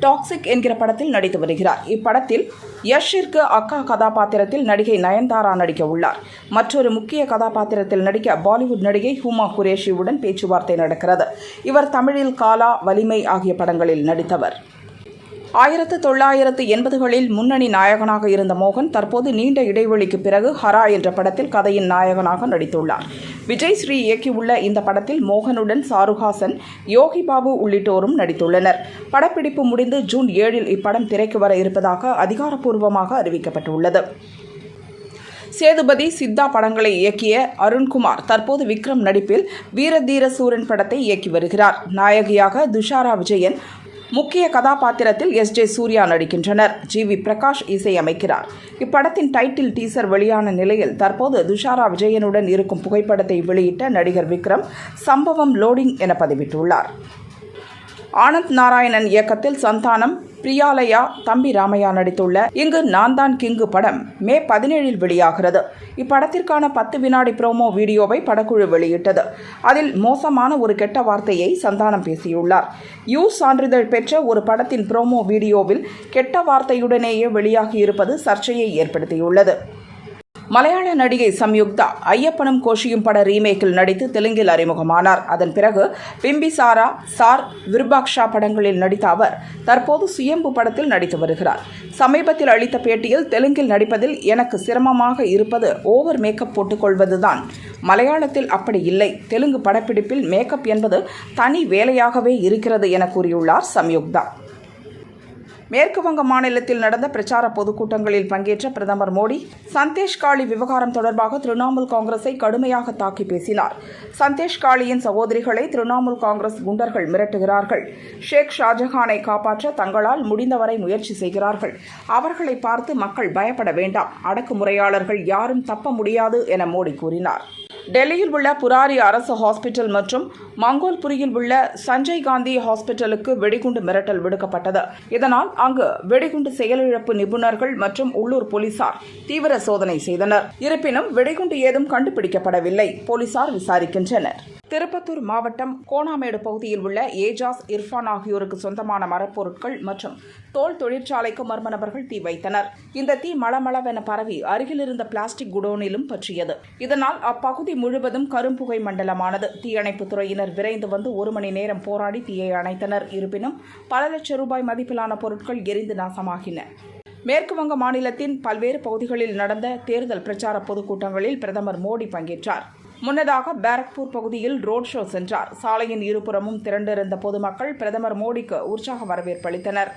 டாக்ஸிக் என்கிற படத்தில் நடித்து வருகிறார். இப்படத்தில் யஷிற்கு அக்கா கதாபாத்திரத்தில் நடிகை நயன்தாரா நடிக்க உள்ளார். மற்றொரு முக்கிய கதாபாத்திரத்தில் நடிக்க பாலிவுட் நடிகை ஹுமா குரேஷியுடன் பேச்சுவார்த்தை நடக்கிறது. இவர் தமிழில் காலா, வலிமை ஆகிய படங்களில் நடித்தவர். 1980களில் முன்னணி நாயகனாக இருந்த மோகன் தற்போது நீண்ட இடைவெளிக்கு பிறகு ஹரா என்ற படத்தில் கதையின் நாயகனாக நடித்துள்ளார். விஜய் ஸ்ரீ இயக்கியுள்ள இந்த படத்தில் மோகனுடன் சாருஹாசன், யோகி பாபு உள்ளிட்டோரும் நடித்துள்ளனர். படப்பிடிப்பு முடிந்து ஜூன் 7இல் இப்படம் திரைக்கு வர இருப்பதாக அதிகாரப்பூர்வமாக அறிவிக்கப்பட்டுள்ளது. சேதுபதி, சித்தா படங்களை இயக்கிய அருண்குமார் தற்போது விக்ரம் நடிப்பில் வீரதீர சூரன் படத்தை இயக்கி வருகிறார். நாயகியாக துஷாரா விஜயன், முக்கிய கதாபாத்திரத்தில் எஸ்.ஜே. சூர்யா நடிக்கின்றனர். ஜி.வி. பிரகாஷ் இசையமைக்கிறார். இப்படத்தின் டைட்டில் டீசர் வெளியான நிலையில் தற்போது துஷாரா விஜயனுடன் இருக்கும் புகைப்படத்தை வெளியிட்ட நடிகர் விக்ரம் சம்பவம் லோடிங் என பதிவிட்டுள்ளார். ஆனந்த் நாராயணன் இயக்கத்தில் சந்தானம், பிரியாலயா, தம்பி ராமையா நடித்துள்ள இங்கு நான் தான் கிங்கு படம் மே 17 வெளியாகிறது. இப்படத்திற்கான 10 வினாடி ப்ரோமோ வீடியோவை படக்குழு வெளியிட்டது. அதில் மோசமான ஒரு கெட்ட வார்த்தையை சந்தானம் பேசியுள்ளார். சான்றிதழ் பெற்ற ஒரு படத்தின் ப்ரோமோ வீடியோவில் கெட்ட வார்த்தையுடனேயே வெளியாகியிருப்பது சர்ச்சையை ஏற்படுத்தியுள்ளது. மலையாள நடிகை சம்யுக்தா ஐயப்பனும் கோஷியும் பட ரீமேக்கில் நடித்து தெலுங்கில் அறிமுகமானார். அதன் பிறகு பிம்பிசாரா, சார், விருபாக்ஷா படங்களில் நடித்த அவர் தற்போது சுயம்பு படத்தில் நடித்து வருகிறார். சமீபத்தில் அளித்த பேட்டியில் தெலுங்கில் நடிப்பதில் எனக்கு சிரமமாக இருப்பது ஓவர் மேக்கப் போட்டுக்கொள்வதுதான். மலையாளத்தில் அப்படி இல்லை. தெலுங்கு படப்பிடிப்பில் மேக்கப் என்பது தனி வேலையாகவே இருக்கிறது என கூறியுள்ளார் சம்யுக்தா. மேற்கு வங்க மாநிலத்தில் நடந்த பிரச்சார பொதுக்கூட்டங்களில் பங்கேற்ற பிரதமர் மோடி சந்தேஷ் காளி விவகாரம் தொடர்பாக திரிணாமுல் காங்கிரஸை கடுமையாக தாக்கி பேசினார். சந்தேஷ் காளியின் சகோதரிகளை திரிணாமுல் காங்கிரஸ் குண்டர்கள் மிரட்டுகிறார்கள். ஷேக் ஷாஜஹானை காப்பாற்ற தங்களால் முடிந்தவரை முயற்சி செய்கிறார்கள். அவர்களை பார்த்து மக்கள் பயப்பட வேண்டாம். அடக்குமுறையாளர்கள் யாரும் தப்ப முடியாது என மோடி கூறினார். டெல்லியில் உள்ள புராரி அரசு ஹாஸ்பிட்டல் மற்றும் மங்கோல்புரியில் உள்ள சஞ்சய் காந்தி ஹாஸ்பிட்டலுக்கு வெடிகுண்டு மிரட்டல் விடுக்கப்பட்டது. இதனால் அங்கு வெடிகுண்டு செயலிழப்பு நிபுணர்கள் மற்றும் உள்ளூர் போலீசார் தீவிர சோதனை செய்தனர். இருப்பினும் வெடிகுண்டு ஏதும் கண்டுபிடிக்கப்படவில்லை. போலீசார் விசாரிக்கின்றனர். திருப்பத்தூர் மாவட்டம் கோணாமேடு பகுதியில் உள்ள ஏஜாஸ், இர்ஃபான் ஆகியோருக்கு சொந்தமான மரப்பொருட்கள் மற்றும் தோல் தொழிற்சாலைக்கு மர்ம நபர்கள் தீ வைத்தனர். இந்த தீ மளமளவென பரவி அருகில் இருந்த பிளாஸ்டிக் குடோனிலும் பற்றியது. இதனால் அப்பகுதி முழுவதும் கரும்புகை மண்டலமானது. தீயணைப்புத் துறையினர் விரைந்து வந்து 1 மணி நேரம் போராடி தீயை அணைத்தனர். இருப்பினும் பல லட்சம் ரூபாய் மதிப்பிலான பொருட்கள் எரிந்து நாசமாகின. மேற்கு வங்க மாநிலத்தின் பல்வேறு பகுதிகளில் நடந்த தேர்தல் பிரச்சார பொதுக்கூட்டங்களில் பிரதமர் மோடி பங்கேற்றார். முன்னதாக பாரக்பூர் பகுதியில் ரோட் ஷோ சென்றார். சாலையின் இருபுறமும் திரண்டிருந்த பொதுமக்கள் பிரதமர் மோடிக்கு உற்சாக வரவேற்பு அளித்தனர்.